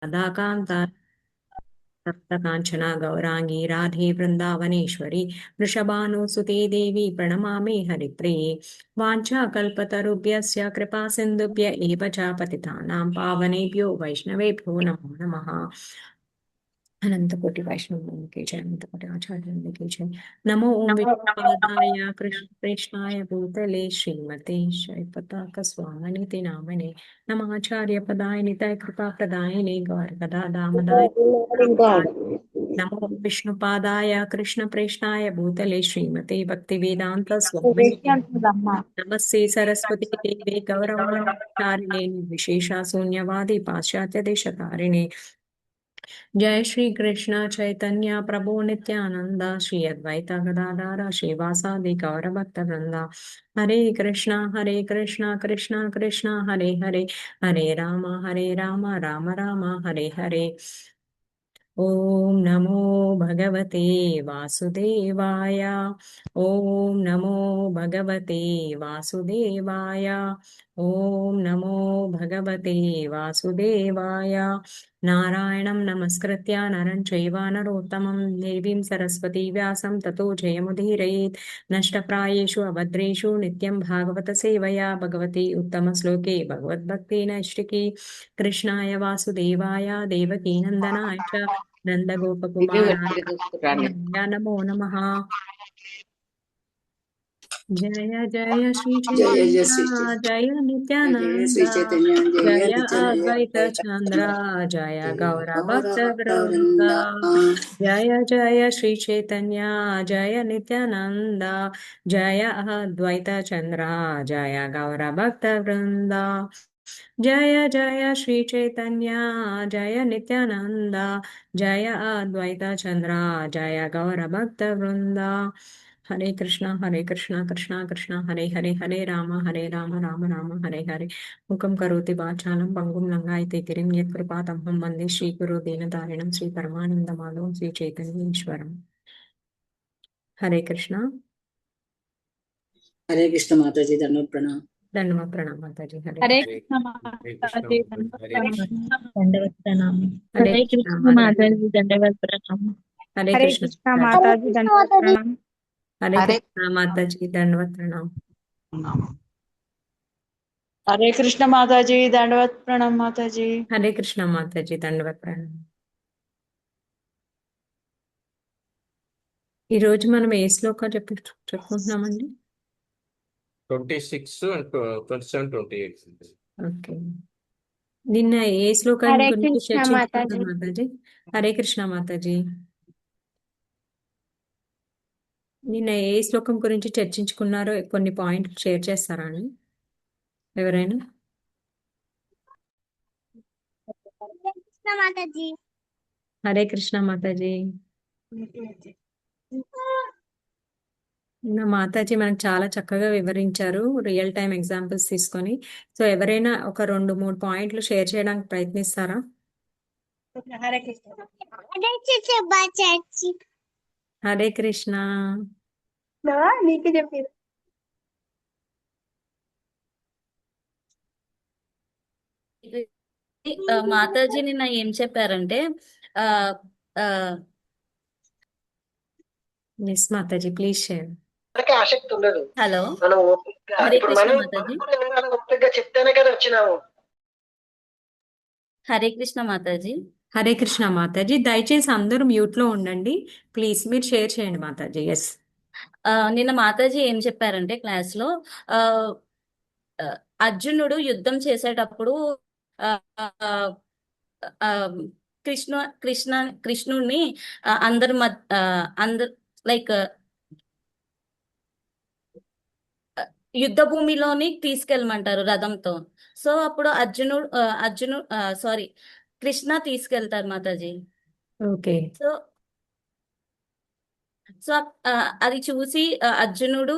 राधाकान्ता तप्तकाञ्चना गौराङ्गी राधे वृन्दावनेश्वरी वृषभानुसुते देवी प्रणमामि हरिप्रिये वाञ्छाकल्पतरुभ्यश्च कृपासिन्धुभ्य एव च पतितानां पावनेभ्यो वैष्णवेभ्यो नमो नमः। अनंतकोटि वैष्णव की जय, अनंतकोटि आचार्य की जय। नमो ओम विष्णुपादाय कृष्णाय भूतले श्रीमते श्रीपताक स्वामिनिति नामने नमः। आचार्य पदाय निताय कृपा प्रदायिने गौर गदा दामदाय नमो विष्णुपादाय कृष्ण प्रेष्ठाय भूतले श्रीमते भक्ति वेदांत स्वामिने नमस्ते सरस्वती देवे गौरवाणी विशेषा शून्यवादी पाश्चात्य देशकारिणे जय श्री कृष्ण चैतन्य प्रभु नित्यानंद श्री अद्वैत गदाधर श्रीवासादि गौर भक्त वृंदा हरे कृष्णा कृष्णा कृष्णा हरे हरे हरे राम राम राम हरे हरे। ओम नमो भगवते वासुदेवाय। ओम नमो भगवते वासुदेवाय। ओम नमो भगवते वासुदेवाय। नारायणं नमस्कृत्य नरं चैव नरोत्तमं देवीं सरस्वती व्यासं ततो जयमुदीरयेत्। नष्टप्रायेषु अभद्रेषु नित्यं भागवत सेवया भगवती उत्तमश्लोके भगवद्भक्ति नैष्टिकी कृष्णाय वासुदेवाय देवकी नन्दनाय च రివ్యూ नन्दगोपकुमाराय పెట్టి చూసుకుంటాండి. नमो नमः। जय जय श्री जय जय चैतन्य श्री जय जय नित्यानंद श्री चैतन्य जय जय नित्यानंद अद्वैत जय चंद्र जय गौर गौर भक्त भक्त वृंद। वृंदा। जय जय श्री चैतन्य जय नित्यानंद जय अद्वैत चंद्र जय गौर भक्त वृंद। जय जय श्री चैतन्य जय नित्यानंद जय अद्वैत चंद्र जय गौर भक्त वृंद। हरे कृष्णा कृष्णा कृष्णा हरे हरे हरे राम राम राम हरे हरे। मुखं करोति वाचालं पंगुं लङ्घयते गिरिं यत्कृपातमहं वन्दे श्रीगुरो दीनतारिणं श्रीपरमानन्दमाधवं श्रीचैतन्येश्वरम्। हरे कृष्णा। हरे कृष्ण माता जी धन्यवाद प्रणाम। धन्यवाद प्रणाम माता जी। हरे हरे कृष्ण। कृष्ण माता जी दंडवत प्रणाम। हरे हरे कृष्णा कृष्ण माता माता जी। जी दंडवत प्रणाम। हरे हरे कृष्ण कृष्ण माता जी। माता जी दंडवत प्रणाम। हरे హరే कृष्णा माता जी दंडवत प्रणाम। हरे कृष्ण माता जी दंडवत प्रणाम माता जी। हरे कृष्णा माता जी दंडवत प्रणाम। ఈ రోజు మనం ఏ శ్లోకాలు చెప్పుకుంటున్నామండి? 26 and 27, 28. ఓకే, నిన్న ఏ శ్లోకాన్ని हरे గురించి कृष्ण माता చర్చించుకున్నాం जी। మాతాజీ? హరే కృష్ణ మాతాజీ. నిన్న ఏ శ్లోకం గురించి చర్చించుకున్నారో కొన్ని పాయింట్లు షేర్ చేస్తారా అండి ఎవరైనా? हरे कृष्ण माता जी। హరే కృష్ణ మాతాజీ. నా మాతాజీ మనకు చాలా చక్కగా వివరించారు రియల్ టైం ఎగ్జాంపుల్స్ తీసుకొని. సో ఎవరైనా ఒక 2-3 పాయింట్లు షేర్ చేయడానికి ప్రయత్నిస్తారా? हरे कृष्ण माता जी। హరే కృష్ణ. నీకు చెప్పారు మాతాజీ నిన్న ఏం చెప్పారంటే ఆ ఆ ఎస్ మాతాజీ, ప్లీజ్ షేర్. మనకి ఆసక్తి ఉండదు. హలో, మనం ఓపికగా హరే ఇప్పుడు కృష్ణ మనం మాతాజీ. కూడా వినాలి, ఓపికగా చెప్తేనే కదా వచ్చినాము. హరే కృష్ణ మాతాజీ. హరే కృష్ణ మాతాజీ, దయచేసి అందరూ మ్యూట్ లో ఉండండి ప్లీజ్. మీరు షేర్ చేయండి మాతాజీ. ఎస్. నిన్న మాతాజీ ఏం చెప్పారంటే క్లాస్ లో ఆ ఆ, అర్జునుడు యుద్ధం చేసేటప్పుడు ఆ ఆ, ఆ, కృష్ణ కృష్ణ కృష్ణుడిని అందరి అందరు లైక్ యుద్ధ భూమిలోని తీసుకెళ్ళమంటారు రథంతో. సో అప్పుడు అర్జునుడు సారీ కృష్ణ తీసుకెళ్తారు మాతాజీ. ఓకే. సో సో అది చూసి అర్జునుడు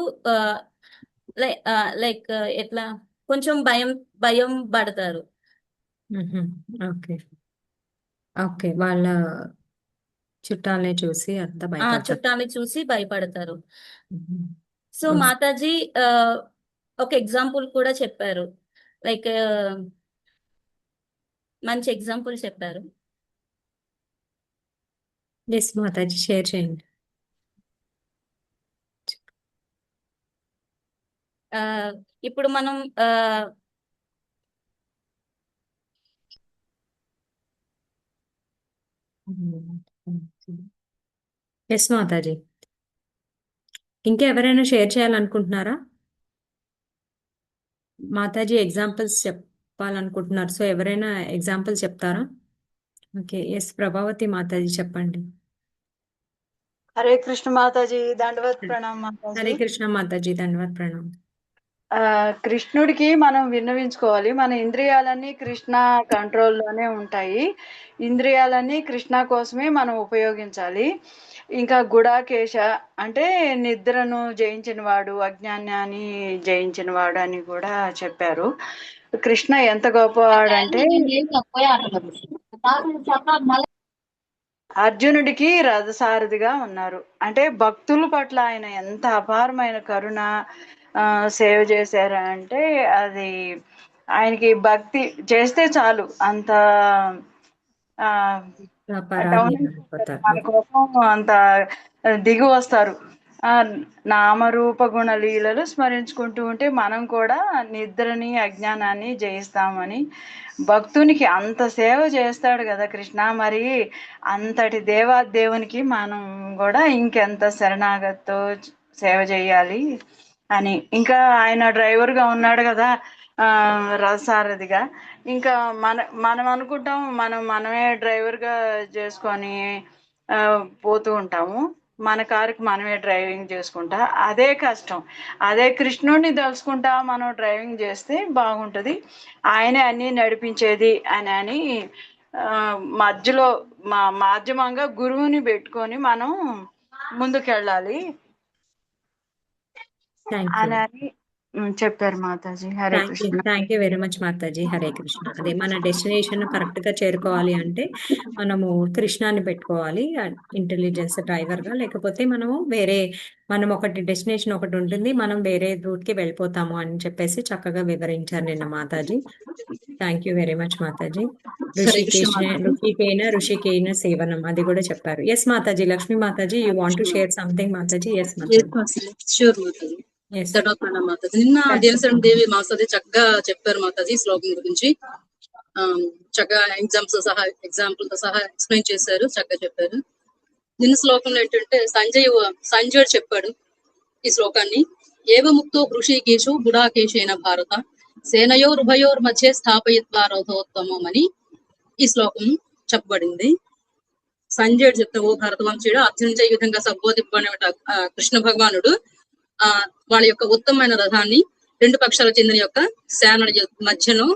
లైక్ ఎట్లా కొంచెం భయం భయం పడతారు. ఓకే. ఓకే, వాళ్ళ చుట్టాలని చూసి అంత భయపడతారు. చుట్టాన్ని చూసి భయపడతారు. సో మ్మ్. మాతాజీ ఒక ఎగ్జాంపుల్ కూడా చెప్పారు. లైక్ మంచి ఎగ్జాంపుల్ చెప్పారు. ఎస్ మాతాజీ, షేర్ చేయండి. ఆ, ఇప్పుడు మనం ఎస్ మాతాజీ, ఇంకా ఎవరైనా షేర్ చేయాలనుకుంటున్నారా? మాతాజీ ఎగ్జాంపుల్స్ చెప్పాలనుకుంటున్నారు, సో ఎవరైనా ఎగ్జాంపుల్స్ చెప్తారా? ఓకే, ఎస్ ప్రభావతి మాతాజీ చెప్పండి. హరే కృష్ణ మాతాజీ, దండవత్ ప్రణామ్ మాతాజీ. హరే కృష్ణ మాతాజీ, ధన్యవాద్ ప్రణామ్. కృష్ణుడికి మనం విన్నవించుకోవాలి, మన ఇంద్రియాలన్నీ కృష్ణ కంట్రోల్లోనే ఉంటాయి, ఇంద్రియాలన్నీ కృష్ణ కోసమే మనం ఉపయోగించాలి. ఇంకా గుడాకేశ అంటే నిద్రను జయించిన వాడు, అజ్ఞానాన్ని జయించిన వాడు అని కూడా చెప్పారు. కృష్ణ ఎంత గొప్పవాడంటే అర్జునుడికి రథసారథిగా ఉన్నారు. అంటే భక్తుల పట్ల ఆయన ఎంత అపారమైన కరుణ సేవ చేశారు అంటే అది ఆయనకి భక్తి చేస్తే చాలు అంత మన కోసం అంత దిగి వస్తారు. నామరూప గుణ లీలలు స్మరించుకుంటూ ఉంటే మనం కూడా నిద్రని అజ్ఞానాన్ని జయిస్తామని భక్తునికి అంత సేవ చేస్తాడు కదా కృష్ణ. మరి అంతటి దేవునికి మనం కూడా ఇంకెంత శరణాగతితో సేవ చేయాలి అని. ఇంకా ఆయన డ్రైవర్గా ఉన్నాడు కదా, రథసారథిగా. ఇంకా మనం అనుకుంటాం మనమే డ్రైవర్గా చేసుకొని పోతూ ఉంటాము, మన కారుకి మనమే డ్రైవింగ్ చేసుకుంటా. అదే కష్టం. అదే కృష్ణుడిని తలుచుకుంటా మనం డ్రైవింగ్ చేస్తే బాగుంటుంది, ఆయనే అన్నీ నడిపించేది అని మధ్యలో మాధ్యమంగా గురువుని పెట్టుకొని మనం ముందుకెళ్ళాలి అని చెప్పారు Mataji. Hare Krishna. Thank you very much మాతాజీ. హరే కృష్ణ. అదే మన డెస్టినేషన్ కరెక్ట్ గా చేరుకోవాలి అంటే మనము కృష్ణాన్ని పెట్టుకోవాలి ఇంటెలిజెన్స్ డ్రైవర్ గా, లేకపోతే మనం ఒకటి డెస్టినేషన్ ఒకటి ఉంటుంది, మనం వేరే రూట్ కి వెళ్ళిపోతాము అని చెప్పేసి చక్కగా వివరించారు నిన్న మాతాజీ. థ్యాంక్ యూ వెరీ మచ్ మాతాజీ. ఋషికేన సేవనం అది కూడా చెప్పారు. ఎస్ మాతాజీ, లక్ష్మీ మాతాజీ, you want to share something మాతాజీ? ఎస్ మాతాజీ. ష్యూర్ మాతాజీ. ప్రణామ్ మాతాజీ. నిన్న దేవశరణ్ దేవి మాతాజీ చక్కగా చెప్పారు మాతాజీ శ్లోకం గురించి. చక్కగా ఎగ్జాంపుల్ తో సహా ఎక్స్ప్లెయిన్ చేశారు, చక్కగా చెప్పారు. నిన్న శ్లోకంలో ఏంటంటే సంజయుడు చెప్పాడు ఈ శ్లోకాన్ని. ఏవ ముక్తో హృషికేశు గుడాకేశేన భారత సేనయోరుభయోర్ మధ్య స్థాపయిత్వా రథోత్తమం అని ఈ శ్లోకం చెప్పబడింది. సంజయుడు చెప్తే, ఓ భరతవంశీయుడు, అర్జునుడితో ఈ విధంగా సంబోధింపబడిన కృష్ణ భగవానుడు వాళ్ళ యొక్క ఉత్తమమైన రథాన్ని రెండు పక్షాలకు చెందిన యొక్క సేనల మధ్యలో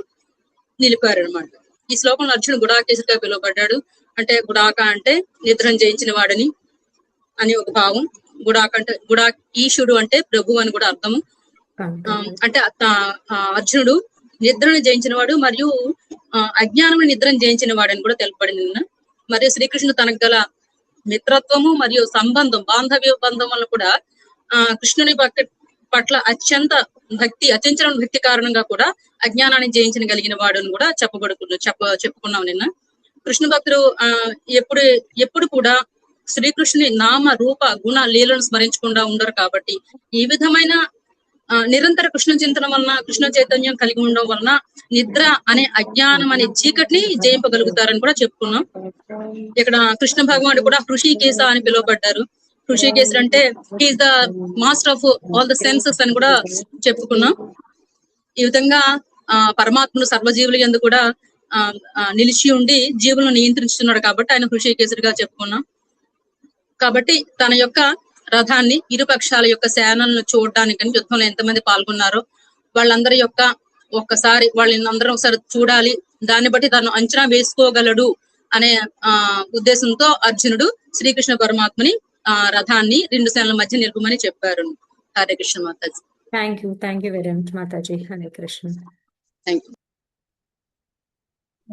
నిలిపారు అనమాట. ఈ శ్లోకంలో అర్జునుడు గుడాకేశుడిగా పిలువబడ్డాడు. అంటే గుడాక అంటే నిద్రను జయించిన వాడని అని ఒక భావం. ఈశుడు అంటే ప్రభు అని కూడా అర్థము. అంటే అర్జునుడు నిద్రను జయించిన వాడు మరియు అజ్ఞానం నిద్రను జయించిన వాడని కూడా తెలుపబడింది నిన్న. మరియు శ్రీకృష్ణుడు తనకు గల మిత్రత్వము మరియు బాంధవ్య బంధం వల్ల కూడా కృష్ణుని పట్ల అత్యంత భక్తి కారణంగా కూడా అజ్ఞానాన్ని జయించగలిగిన వాడు అని కూడా చెప్పుకున్నాం నిన్న. కృష్ణ భక్తులు ఎప్పుడు కూడా శ్రీకృష్ణుని నామ రూప గుణ లీలను స్మరించకుండా ఉండరు. కాబట్టి ఈ విధమైన నిరంతర కృష్ణ చింతన వలన, కృష్ణ చైతన్యం కలిగి ఉండడం వలన నిద్ర అనే అజ్ఞానం అనే చీకటిని జయింపగలుగుతారని కూడా చెప్పుకున్నాం. ఇక్కడ కృష్ణ భగవానుడు కూడా హృషికేశ అని పిలువబడ్డారు. హృషికేశుడు అంటే he is the master of all the senses అని కూడా చెప్పుకున్నాం. ఈ విధంగా పరమాత్ముడు సర్వజీవుల యందు కూడా నిలిచి ఉండి జీవులను నియంత్రించుతున్నాడు కాబట్టి ఆయన హృషికేశుడిగా చెప్పుకున్నాం. కాబట్టి తన యొక్క రథాన్ని ఇరుపక్షాల యొక్క సేనలను చూడడానికని యుద్ధంలో ఎంతమంది పాల్గొన్నారో వాళ్ళందరి యొక్క వాళ్ళందరూ ఒకసారి చూడాలి, దాన్ని బట్టి తను అంచనా వేసుకోగలడు అనే ఉద్దేశంతో అర్జునుడు శ్రీకృష్ణ పరమాత్మని రథాన్ని రెండు సేనల మధ్య నిలుపమని చెప్పారు. హరే కృష్ణ మాతాజీ. థ్యాంక్ యూ వెరీ మచ్ మాతాజీ. హరే కృష్ణ.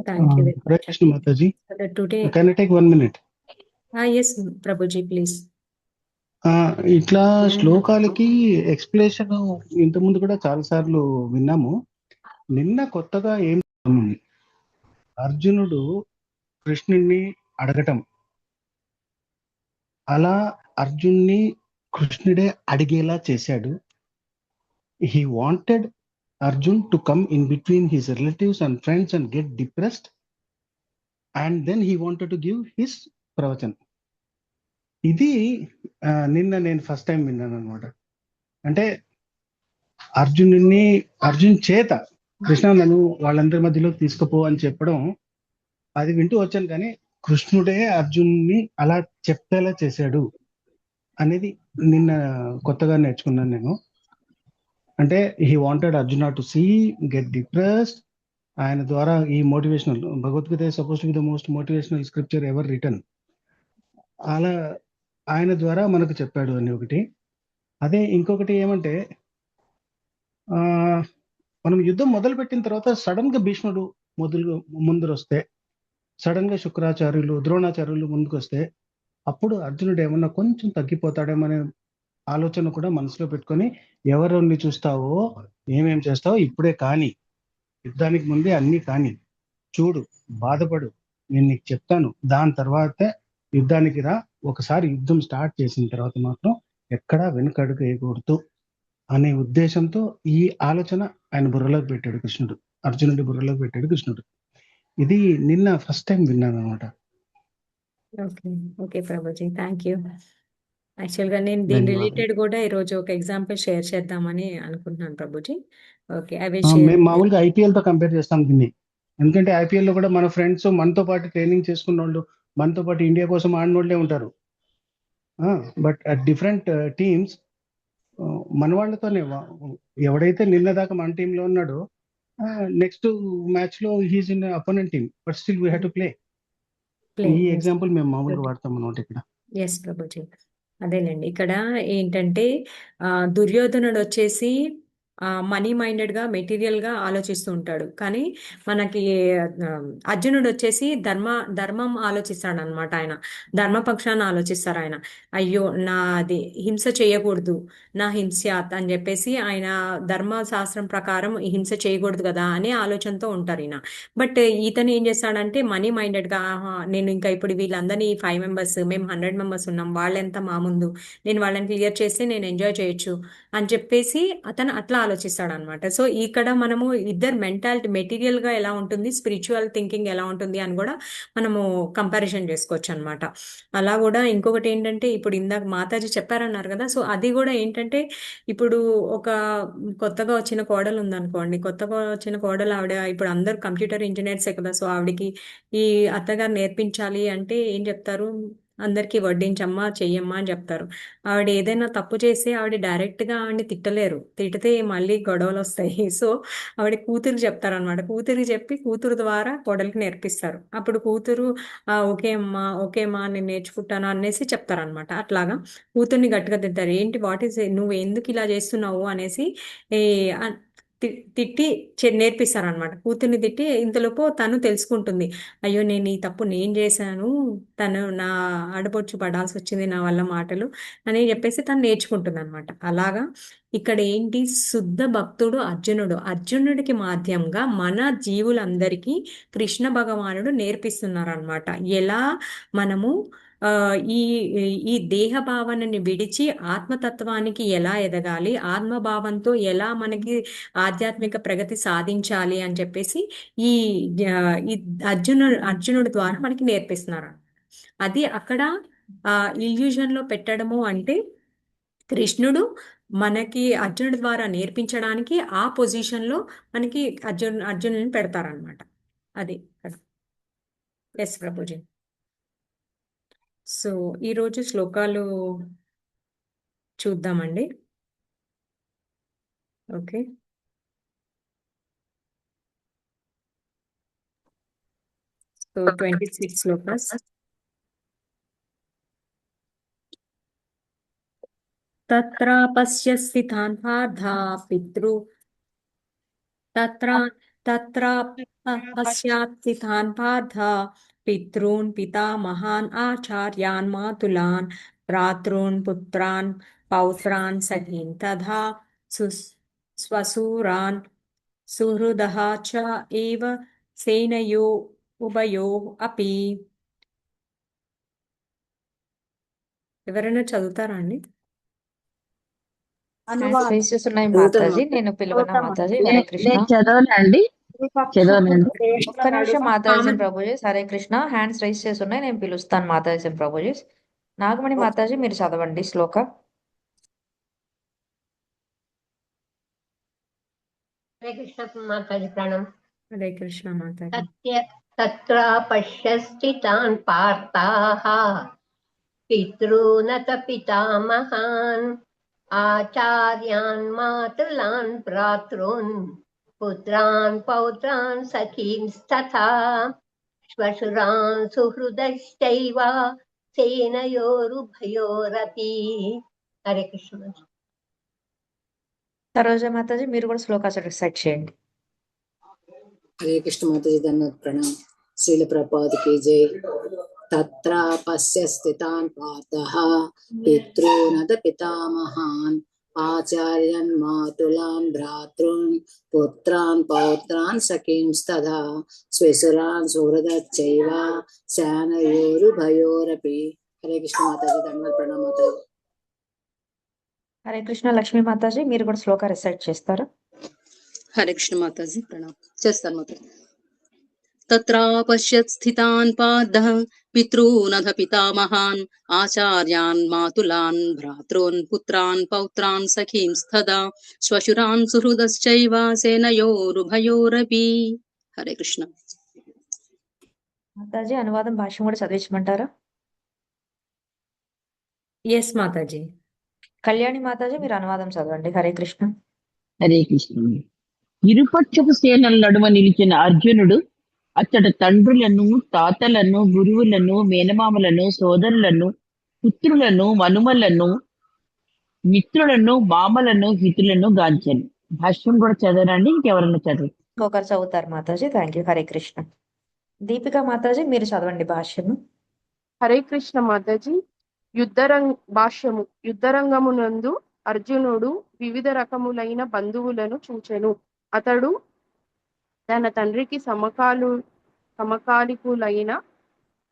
హరే కృష్ణ మాతాజీ. Today can I take 1 minute? Yes ప్రభుజీ, ప్లీజ్. ఇట్లా శ్లోకాలకి ఎక్స్ప్లెనేషన్ ఇంతకుముందు కూడా చాలా సార్లు విన్నాము. నిన్న కొత్తగా ఏం అర్జునుడు కృష్ణుణ్ణి అడగటం, అలా అర్జున్ని కృష్ణుడే అడిగేలా చేశాడు. He wanted Arjun to come in between his relatives and friends and get depressed, and then he wanted to give his ప్రవచన్. ఇది నిన్న నేను ఫస్ట్ టైం విన్నాను అనమాట. అంటే అర్జున్ చేత కృష్ణ నన్ను వాళ్ళందరి మధ్యలోకి తీసుకుపో అని చెప్పడం, అది వింటూ వచ్చాను. కానీ కృష్ణుడే అర్జున్ని అలా చెప్పేలా చేశాడు అనేది నిన్న కొత్తగా నేర్చుకున్నాను నేను. అంటే he wanted Arjuna to see get depressed. ఆయన ద్వారా ఈ motivational, Bhagavad Gita suppose to be the most motivational scripture ever written, అలా ఆయన ద్వారా మనకు చెప్పాడు అని ఒకటి. అదే ఇంకొకటి ఏమంటే, మనం యుద్ధం మొదలు పెట్టిన తర్వాత సడన్ గా భీష్ముడు ముందు వస్తే, సడన్ గా శుక్రాచార్యులు, ద్రోణాచార్యులు ముందుకు వస్తే, అప్పుడు అర్జునుడు ఏమన్నా కొంచెం తగ్గిపోతాడేమనే ఆలోచన కూడా మనసులో పెట్టుకొని, ఎవరిని చూస్తావో ఏమేం చేస్తావో ఇప్పుడే కానీ, యుద్ధానికి ముందే అన్ని కానీ, చూడు, బాధపడు, నేను నీకు చెప్తాను, దాని తర్వాతే యుద్ధానికి రా, ఒకసారి యుద్ధం స్టార్ట్ చేసిన తర్వాత మాత్రం ఎక్కడా వెనుకడుగు వేయకూడదు అనే ఉద్దేశంతో ఈ ఆలోచన ఆయన బుర్రలోకి పెట్టాడు కృష్ణుడు, అర్జునుడి బుర్రలోకి పెట్టాడు కృష్ణుడు. ఇది నిన్న ఫస్ట్ టైం విన్నాను అనమాట. Okay okay Prabhuji, thank you. యాక్చువల్గా నేను దీని రిలేటెడ్ కూడా ఈరోజు ఒక ఎగ్జాంపుల్ షేర్ చేద్దామని అనుకుంటున్నాను Prabhuji. Okay, I will share. మేము మామూలుగా ఐపీఎల్ తో కంపేర్ చేస్తాం దీన్ని. ఎందుకంటే ఐపీఎల్ లో కూడా మన ఫ్రెండ్స్, మనతో పాటు ట్రైనింగ్ చేసుకున్న వాళ్ళు, మనతో పాటు ఇండియా కోసం ఆడిన వాళ్ళే ఉంటారు. బట్ డిఫరెంట్ టీమ్స్ మన వాళ్ళతోనే, ఎవడైతే నిన్న దాకా మన టీంలో ఉన్నాడో నెక్స్ట్ మ్యాచ్ లో he's in opponent team, but still we have to play. ఈ ఎగ్జాంపుల్ మేము మామూలుగా వాడతాం అన్నమాట ఇక్కడ. ఎస్ ప్రభుజీ, అదేలేండి. ఇక్కడ ఏంటంటే దుర్యోధనుడు వచ్చేసి మనీ మైండెడ్గా, మెటీరియల్గా ఆలోచిస్తూ ఉంటాడు. కానీ మనకి అర్జునుడు వచ్చేసి ధర్మం ఆలోచిస్తాడు అనమాట. ఆయన ధర్మపక్షాన్ని ఆలోచిస్తారు. ఆయన అయ్యో నాది హింస చేయకూడదు, నా హింస్యాత్ అని చెప్పేసి ఆయన ధర్మశాస్త్రం ప్రకారం హింస చేయకూడదు కదా అనే ఆలోచనతో ఉంటారు ఈయన. బట్ ఇతను ఏం చేస్తాడంటే మనీ మైండెడ్గా, నేను ఇంకా ఇప్పుడు వీళ్ళందరినీ 5 మెంబర్స్, మేము 100 మెంబర్స్ ఉన్నాం, వాళ్ళెంత మా ముందు, నేను వాళ్ళని క్లియర్ చేస్తే నేను ఎంజాయ్ చేయొచ్చు అని చెప్పేసి అతను అట్లా ఆలోచిస్తాడు అనమాట. సో ఇక్కడ మనము ఇద్దరు మెంటాలిటీ, మెటీరియల్గా ఎలా ఉంటుంది, స్పిరిచువల్ థింకింగ్ ఎలా ఉంటుంది అని కూడా మనము కంపారిజన్ చేసుకోవచ్చు అనమాట. అలా కూడా ఇంకొకటి ఏంటంటే, ఇప్పుడు ఇందాక మాతాజీ చెప్పారన్నారు కదా, సో అది కూడా ఏంటంటే, ఇప్పుడు ఒక కొత్తగా వచ్చిన కోడలు ఉందనుకోండి, కొత్తగా వచ్చిన కోడలు ఆవిడ, ఇప్పుడు అందరు కంప్యూటర్ ఇంజనీర్సే కదా, సో ఆవిడకి ఈ అత్తగారు నేర్పించాలి అంటే ఏం చెప్తారు, అందరికీ వడ్డించమ్మా, చెయ్యమ్మా అని చెప్తారు. ఆవిడ ఏదైనా తప్పు చేస్తే ఆవిడ డైరెక్ట్గా ఆవిడని తిట్టలేరు, తిడితే మళ్ళీ గొడవలు వస్తాయి. సో ఆవిడ కూతురు చెప్తారనమాట. కూతురికి చెప్పి కూతురు ద్వారా కోడలికి నేర్పిస్తారు. అప్పుడు కూతురు ఓకే అమ్మా, ఓకే అమ్మా, నేను నేర్చుకుంటాను అనేసి చెప్తారనమాట. అట్లాగా కూతుర్ని గట్టిగా తింటారు. ఏంటి, వాట్ ఈస్, నువ్వు ఎందుకు ఇలా చేస్తున్నావు అనేసి తిట్టి నేర్పిస్తారనమాట. కూతుర్ని తిట్టి ఇంతలోపు తను తెలుసుకుంటుంది, అయ్యో నేను ఈ తప్పు నేను చేశాను, తను నా ఆడపడుచు పడాల్సి వచ్చింది నా వల్ల మాటలు అని చెప్పేసి తను నేర్చుకుంటుంది అనమాట. అలాగా ఇక్కడ ఏంటి, శుద్ధ భక్తుడు అర్జునుడికి మాధ్యంగా మన జీవులందరికీ కృష్ణ భగవానుడు నేర్పిస్తున్నారు అనమాట. ఎలా మనము ఈ ఈ దేహ భావనని విడిచి ఆత్మతత్వానికి ఎలా ఎదగాలి, ఆత్మభావంతో ఎలా మనకి ఆధ్యాత్మిక ప్రగతి సాధించాలి అని చెప్పేసి ఈ అర్జునుడి ద్వారా మనకి నేర్పిస్తున్నారు. అది అక్కడ ఇల్యూజన్ లో పెట్టడము అంటే, కృష్ణుడు మనకి అర్జునుడి ద్వారా నేర్పించడానికి ఆ పొజిషన్ లో మనకి అర్జునుడిని పెడతారనమాట. అది ఎస్ ప్రభుజీ. సో ఈరోజు శ్లోకాలు చూద్దామండి. Okay, so 26 shlokas. తత్ర పశ్యసి తాన్ పార్థ పితృ తత్ర పశ్యాత్సి తాన్ పార్థ పితॄన్ పితామహాన్ ఆచార్యాన్ మాతులాన్ భ్రాతॄన్ పుత్రాన్ పౌత్రాన్ సఖీన్ తథా స్వసూరాన్ సుహృదః చ ఏవ సేనయో ఉభయోః అపి. ఎవరైనా చదువుతారా అండి? హ్యాండ్స్ రైజ్ చేస్తున్నాయి చదువుతాను మాతాజీ. మాతాజీ. నేను పిలువనా మాతాజీ? హరే నేను కృష్ణ. చదవనండి, చదవనండి. ఒక్క నిమిషం మాతాజీ ప్రభుజీస్. హరే కృష్ణ. హ్యాండ్స్ రైజ్ చేస్తున్నాయి, నేను పిలుస్తాను మాతాజీ ప్రభుజీస్. నాగమణి మాతాజీ మీరు చదవండి శ్లోక. హరే కృష్ణ మాతాజీ ప్రణం. హరే కృష్ణ మాతాజీ. తత్ర పశ్యస్థితాన్ పార్థాః పితॄనత పితామహాన్ ఆచార్యాన్ మాతులాన్ భ్రాతॄన్ పుత్రాన్ పౌత్రాన్ సఖీంస్తథా శ్వశురాన్ సుహృదశ్చైవ సేనయోరుభయోరపి. హరే కృష్ణ. సరోజ మాతాజీ మీరు కూడా శ్లోక రిసైట్ చేయండి. హరే కృష్ణ మాతాజీ ధన్యవాద ప్రణామ్. శ్రీల ప్రభుపాద కీ జై. తత్ర పశ్య స్థితాన్ పార్థః పితॄనత పితామహాన్ ఆచార్యాన్ మాతులాన్ భ్రాతॄన్ పుత్రాన్ పౌత్రాన్ సఖీంస్తథా శ్వశురాన్ సుహృదశ్చైవ సేనయోరుభయోరపి. హరే కృష్ణ మాతాజీ ధన్యవాద ప్రణామ్ మాతాజీ. హరే కృష్ణ లక్ష్మీ మాతాజీ మీరు కూడా శ్లోక రిసైట్ చేస్తారా? హరే కృష్ణ మాతాజీ ప్రణామ్. చేస్తాను మాతాజీ. తత్ర పశ్యత్ స్థితాన్ పార్థః పితॄనథ పితామహాన్ ఆచార్యాన్ మాతులాన్ భ్రాతॄన్ పుత్రాన్ పౌత్రాన్ సఖీంస్తథా శ్వశురాన్ సుహృదశ్చైవ సేనయోరుభయోరపి. హరే కృష్ణ మాతాజీ అనువాదం భాష్యం కూడా చదివించమంటారా? ఎస్ మాతాజీ. కళ్యాణి మాతాజీ మీరు అనువాదం చదవండి. హరే కృష్ణ. హరే కృష్ణ. ఇరుపక్షపు సేనల నడుమ నిలిచిన అర్జునుడు అతడు తండ్రులను, తాతలను, గురువులను, మేనమామలను, సోదరులను, పుత్రులను, మనుమలను, మిత్రులను, మామలను, హితులను గాంచెను. భాష్యం కూడా చదవరండి, ఇంకెవరన్నా చదువు. ఒకరు చదువుతారు మాతాజీ. Thank you. హరే కృష్ణ. దీపిక మాతాజీ మీరు చదవండి భాష్యము. హరే కృష్ణ మాతాజీ. భాష్యము. యుద్ధరంగమునందు అర్జునుడు వివిధ రకములైన బంధువులను చూచెను. అతడు తన తండ్రికి సమకాలికులైన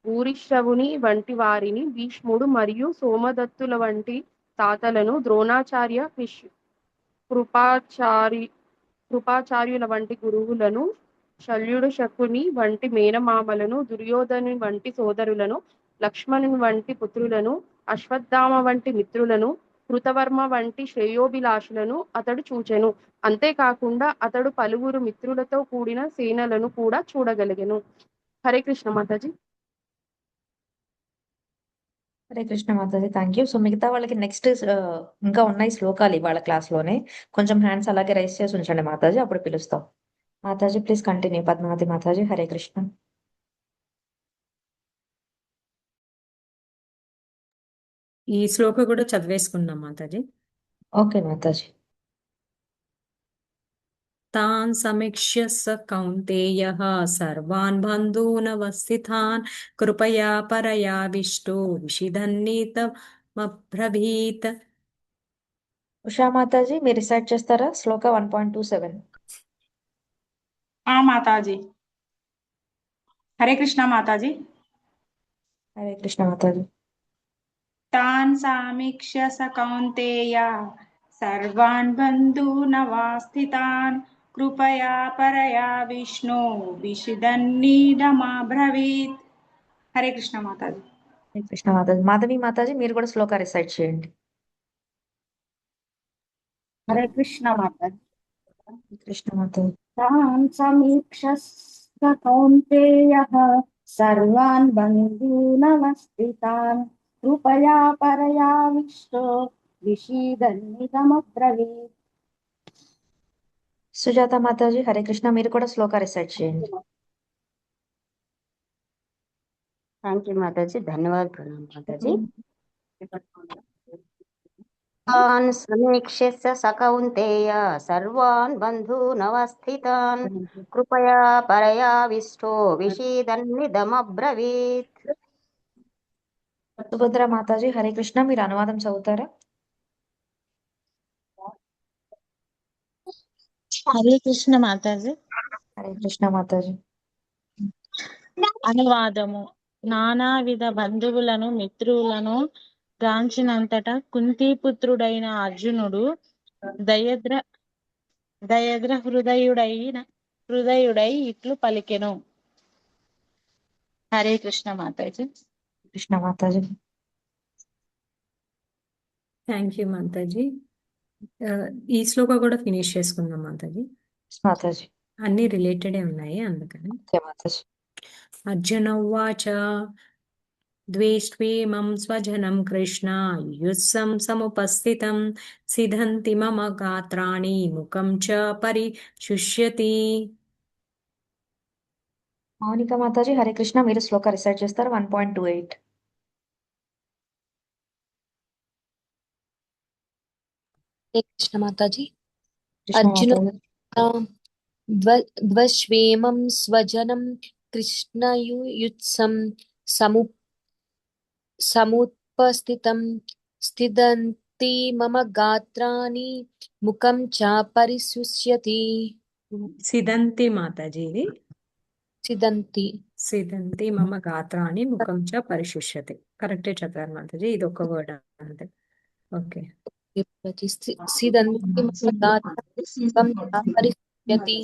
భూరిశ్రవుని వంటి వారిని, భీష్ముడు మరియు సోమదత్తుల వంటి తాతలను, ద్రోణాచార్య, కృపాచార్యుల వంటి గురువులను, శల్యుడు శకుని వంటి మేనమామలను, దుర్యోధను వంటి సోదరులను, లక్ష్మణుని వంటి పుత్రులను, అశ్వత్థామ వంటి మిత్రులను, కృతవర్మ వంటి శ్రేయోభిలాషులను అతడు చూచెను. అంతేకాకుండా అతడు పలువురు మిత్రులతో కూడిన సేనలను కూడా చూడగలిగెను. హరే కృష్ణ మాతాజీ. హరే కృష్ణ మాతాజీ. Thank you. సో మిగతా వాళ్ళకి నెక్స్ట్ ఇంకా ఉన్నాయి శ్లోకాలు ఇవాళ క్లాస్ లోనే. కొంచెం హ్యాండ్స్ అలాగే రైస్ చేసి ఉంచండి మాతాజీ, అప్పుడు పిలుస్తాం. మాతాజీ ప్లీజ్ కంటిన్యూ. పద్మావతి మాతాజీ. హరే కృష్ణ. ఈ శ్లోక కూడా చదివేసుకున్నాం మాతాజీ. ఓకే మాతాజీ. తాన్ సమీక్ష్య స కౌంతేయః సర్వాన్ బంధూనవస్థితాన్ కృపయా పరయావిష్టో విషిదన్నీతమబ్రవీత్. ఉషా మాతాజీ మీరు రిసైట్ చేస్తారా శ్లోక 1.27? మాతాజీ. హరే కృష్ణ మాతాజీ. హరే కృష్ణ మాతాజీ. తాన్ సమీక్ష్య స కౌంతేయ సర్వాన్ బంధూనవాస్థితాన్ కృపయా పరయా విష్ణు విషిదన్నీదమబ్రవీత్. హరే కృష్ణ మాతాజీ. హరే కృష్ణ మాతాజీ. మాధవి మాతాజీ మీరు కూడా శ్లోక రిసైట్ చేయండి. హరే కృష్ణ మాతాజీ. కృష్ణ మాతాజీ. తాన్ సమీక్ష్య స కౌంతేయః సర్వాన్ బంధూనవస్థితాన్ కృపయా పరయా విష్ణో విషీదన్నిదమబ్రవీత్. సుజాత మాతాజీ హరే కృష్ణ మీరు కూడా శ్లోక రిసైట్ చేయండి. Thank you Mataji. ధన్యవాదాలు ప్రణామ్ మాతాజీ. తాన్ సమీక్ష్య స కౌంతేయ సర్వాన్ బంధూనవస్థితాన్ కృపయా పరయా విష్ణో విషీదన్నిదమబ్రవీత్. సుభద్ర మాతాజీ హరే కృష్ణ మీరు అనువాదం చదువుతారా? హరే కృష్ణ మాతాజీ. హరే కృష్ణ మాతాజీ. అనువాదము. నానావిధ బంధువులను మిత్రులను గాంచినంతట కుంతీపుత్రుడైన అర్జునుడు దయద్ర హృదయుడై ఇట్లు పలికెను. హరే కృష్ణ మాతాజీ. కృష్ణ మాతాజీ. థ్యాంక్ యూ మాతాజీ. ఈ శ్లోక కూడా ఫినిష్ చేసుకుందాం మాతాజీ. మాతాజీ. అన్ని రిలేటెడే ఉన్నాయి అందుకని. మాతాజీ. అర్జున ఉవాచ ద్వేష్వేమం స్వజనం కృష్ణ యుత్సం సముపస్థితం సిద్ధంతి మమ గాత్రాణి ముఖం చ పరిశుష్యతి. మౌనిక మాతాజీ హరే కృష్ణ, మీరు శ్లోక రిసైట్ చేస్తారు 1.28. కృష్ణ మాతాజీ. కృష్ణ అర్జున మాతాజీ. ద్వశ్వేమం స్వజనం కృష్ణయుత్సం సముపస్థితం స్థితంతి మమ గాత్రాణి ముఖం చ పరిశుష్యతి. సిద్ధంతి మాతాజీ, ఇది సిద్ధంతి మమ గాత్రాన్ని ముఖం చ పరిశుష్యతి. కరెక్టే చదివారు మాతాజీ, ఇది ఒక వర్డ్ అంతే. ఓకే. సిద్ధంతి మమ గాత్రాణి ముఖం చ పరిశుష్యతి.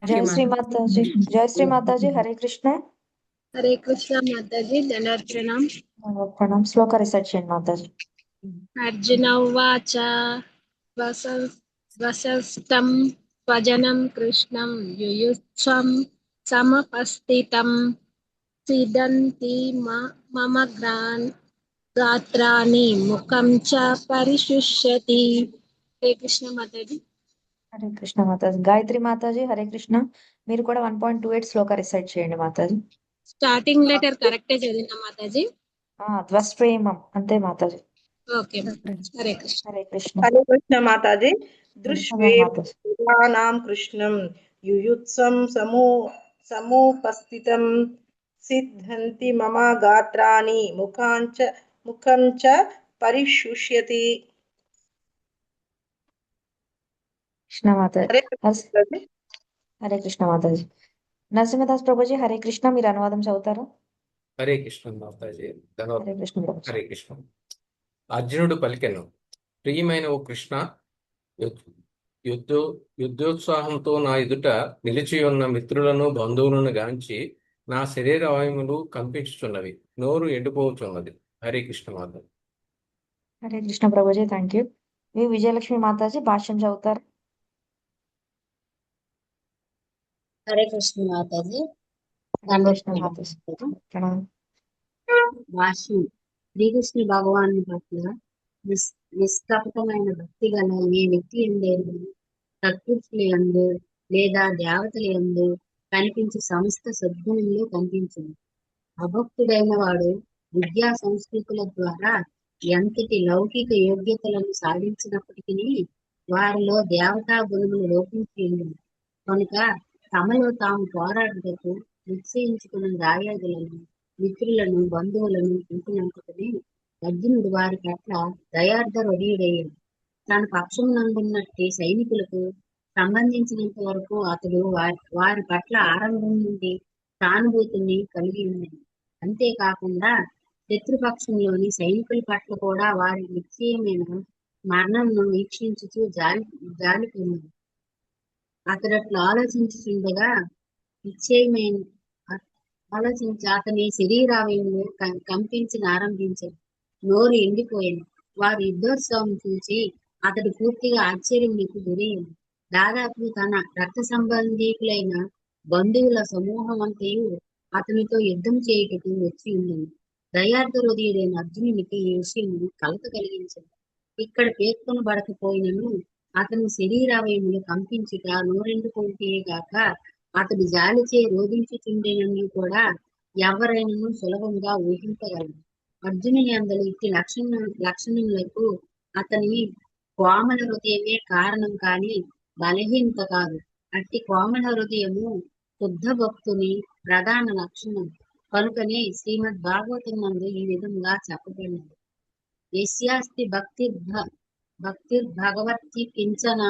జై శ్రీ మాతాజీ. జై శ్రీ మాతాజీ హరే కృష్ణ. హరే కృష్ణ మాతాజీ. ధనార్జనం. ప్రణాం. శ్లోక రిసైట్ చేయండి మాతాజీ. అర్జున ఉవాచ వసస్తం స్వజనం కృష్ణం యుయుత్సం సమపస్థితం సిదంతి మమ గాత్రాణి ముఖం చ పరిశుష్యతి. హరే కృష్ణ మాతాజీ. హరే కృష్ణ మాతాజీ. గాయత్రి మాతాజీ హరే కృష్ణ, మీరు కూడా 1.28 శ్లోక రిసైట్ చేయండి మాతాజీ. స్టార్టింగ్ లెటర్ కరెక్టే చదివినా మాతాజీ. ద్వస్ప్రేమం అంతే మాతాజీ. ఓకే. హరే కృష్ణ. హరే కృష్ణ. హరే కృష్ణ మాతాజీ. దృష్వేనాం కృష్ణం యుయుత్సం సముపస్థితం సిద్ధంతి మమ గాత్రాణి ముఖం చ పరిశుష్యతి. కృష్ణ మాతాజీ. హరే కృష్ణ మాతాజీ. నరసింహదాస్ ప్రభుజీ హరే కృష్ణ, మీరు అనువాదం చదువుతారా? హరే కృష్ణ మాతాజీ. హరే కృష్ణ ప్రభుజీ. హరే కృష్ణ. అర్జునుడు పలికెను, ప్రియమైన ఓ కృష్ణ, యుద్ధోత్సాహంతో నా ఎదుట నిలిచి ఉన్న మిత్రులను బంధువులను గాంచి నా శరీర అవయములు కంపించుచున్నవి, నోరు ఎండిపోతున్నది. హరే కృష్ణ మాతాజీ. హరే కృష్ణ ప్రభుజీ. Thank you. మీ విజయలక్ష్మి మాతాజీ భాష్యం చదువుతారు? హరే కృష్ణ మాతాజీ. భాష్యం. శ్రీకృష్ణ భగవాను పట్ల నిష్కపటమైన భక్తి గల ఏ వ్యక్తి ఎందు సత్పురుషుల యందు లేదా దేవతల యందు కనిపించే సమస్త సద్గుణంలో కనిపించింది. అభక్తుడైన వాడు విద్యా సంస్కృతుల ద్వారా ఎంతటి లౌకిక యోగ్యతలను సాధించినప్పటికీ వారిలో దేవతా గుణములు లోపించి ఉంది కనుక తమలో తాము పోరాటకు నిశ్చయించుకున్న దాయాదులను మిత్రులను బంధువులను ఉంటున్నంతటిని అర్జునుడు వారి పట్ల దయార్థ హృదయుడయ్యాడు. తన పక్షమునందున్నట్టి సైనికులకు సంబంధించినంత వరకు అతడు వారి పట్ల ఆరంభం నుండి సానుభూతిని కలిగి ఉన్నది. అంతేకాకుండా శత్రుపక్షంలోని సైనికుల పట్ల కూడా వారి నిశ్చయమైన మరణంను వీక్షించుతూ జాలిపోయినది. అతడు అట్లా ఆలోచించుండగా నిశ్చయమైన అతని శరీరావయంలో కంపించిన ఆరంభించాడు. నోరు ఎండిపోయింది. వారి యుద్ధోత్సవం చూసి అతడు పూర్తిగా ఆశ్చర్యంకు గురయ్యాడు. దాదాపు తన రక్త సంబంధీకులైన బంధువుల సమూహం అంతయు అతనితో యుద్ధం చేయుటకు వచ్చి ఉన్నది. దయార్థ హృదయుడైన అర్జునునికి ఈ విషయం కలత కలిగించింది. ఇక్కడ పేర్కొనబడకపోయినను అతని శరీరావయములు కంపించుట నోరెండుకుంటే గాక అతడు జాలిచే రోధించుచుండేనని కూడా ఎవరైనా సులభంగా ఊహించగలరు. అర్జునుని అందరి ఇట్టి లక్షణములకు అతని కోమల హృదయమే కారణం కాని బలహీనత కాదు. అట్టి కోమల హృదయము శుద్ధ భక్తుని ప్రధాన లక్షణం కనుకనే శ్రీమద్ భాగవతం నందు ఈ విధంగా చెప్పబడినది. యస్యాస్తి భక్తిర్భగవతి కించన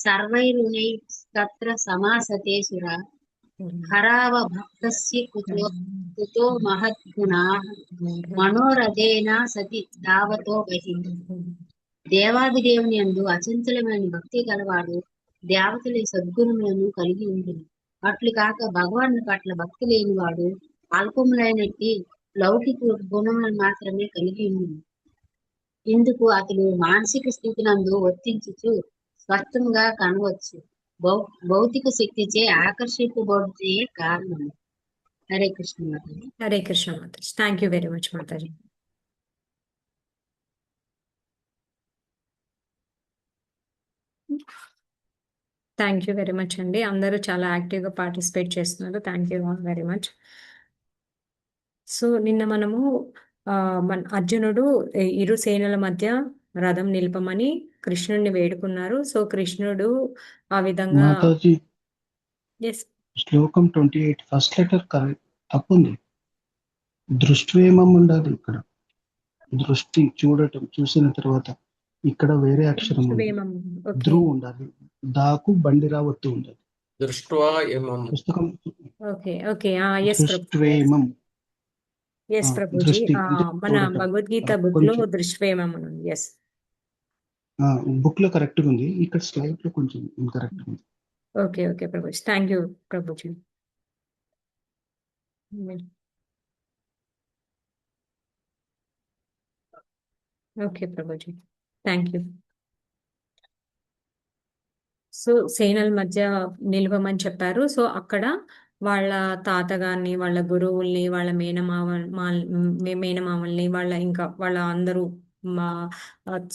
सर्वैरुनैस्तत्र समासते सुरा हराव भक्तस्य कुतो महद्गुणाः మనోరథేన సతి దావతో బహి. దేవాదిదేవుని యందు అచంచలమైన భక్తి గలవాడు దేవతల సద్గుణములను కలిగి ఉంటుంది. అట్లు కాక భగవాను పట్ల భక్తి లేనివాడు అల్పములైనట్టి లౌకిక గుణములను మాత్రమే కలిగి ఉంటుంది. ఇందుకు అతడు మానసిక స్థితి నందు వర్తించుచు స్పష్టంగా కనవచ్చు. భౌతిక శక్తిచే ఆకర్షింపబడితే కారణం. హరే కృష్ణ మాతాజీ. హరే కృష్ణ మాతాజీ. Thank you very much Mataji. Thank you very much అండి. అందరూ చాలా యాక్టివ్గా పార్టిసిపేట్ చేస్తున్నారు. Thank you very much. So నిన్న మనము మన అర్జునుడు ఇరు సేనల మధ్య రథం నిలపమని కృష్ణుడిని వేడుకున్నారు. సో కృష్ణుడు ఆ విధంగా మాతాజీ ఎస్ శ్లోకం 28 ఫస్ట్ లెటర్ కరెక్ట్ తప్పుంది. దృష్టివేమం ఉండాలి. ఇక్కడ దృష్టి చూడటం, చూసిన తర్వాత ఇక్కడ వేరే అక్షరం ఉంది. ఓకే ధ్రువ్ ఉండాలి. దాకు బండి రావత్తు ఉండాలి. దృష్ట్వా ఏమం. పుస్తకం ఓకే ఓకే ఎస్ ప్రభు. దృష్ట్వేమం ఎస్ ప్రభుజీ. దృష్టి అంటే మన చూడటం. భగవద్గీత బుక్ లో కొంచెం దృష్టివేమం అని ఉంది. ఎస్ బుక్ లో కరెక్ట్ గా ఉంది. ఇక్కడ స్లైడ్ లో కొంచెం ఇన్కరెక్ట్ ఉంది. Okay okay Prabhuji. Thank you Prabhuji. Okay Prabhuji. Thank you. So సేనల మధ్య నిలవమని చెప్పారు. సో అక్కడ వాళ్ళ తాతగారిని, వాళ్ళ గురువుల్ని, వాళ్ళ మేనమామల్ని, వాళ్ళ ఇంకా వాళ్ళ అందరూ మా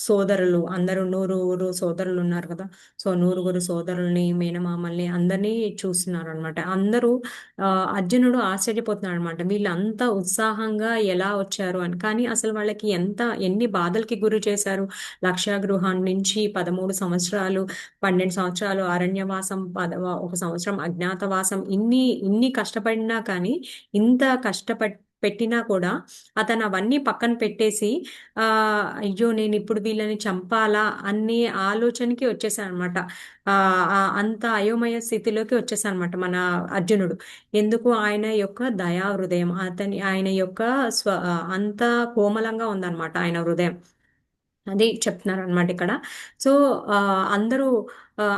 సోదరులు అందరూ 100 సోదరులు ఉన్నారు కదా. సో 100 సోదరుల్ని, మేనమామల్ని అందరినీ చూస్తున్నారు అనమాట. అందరూ అర్జునుడు ఆశ్చర్యపోతున్నాడు అనమాట. వీళ్ళంతా ఉత్సాహంగా ఎలా వచ్చారు అని. కానీ అసలు వాళ్ళకి ఎన్ని బాధలకి గురి చేశారు. లక్షాగృహం నుంచి 13 సంవత్సరాలు, 12 సంవత్సరాలు అరణ్యవాసం, 1 సంవత్సరం అజ్ఞాతవాసం, ఇన్ని కష్టపడినా కానీ, ఇంత పెట్టినా కూడా అతను అవన్నీ పక్కన పెట్టేసి అయ్యో నేను ఇప్పుడు వీళ్ళని చంపాలా అనే ఆలోచనకి వచ్చేసాను అనమాట. అంత అయోమయ స్థితిలోకి వచ్చేసాను అనమాట మన అర్జునుడు. ఎందుకు? ఆయన యొక్క దయా హృదయం, ఆయన యొక్క అంత కోమలంగా ఉందన్నమాట ఆయన హృదయం. అది చెప్తున్నారు అనమాట ఇక్కడ. సో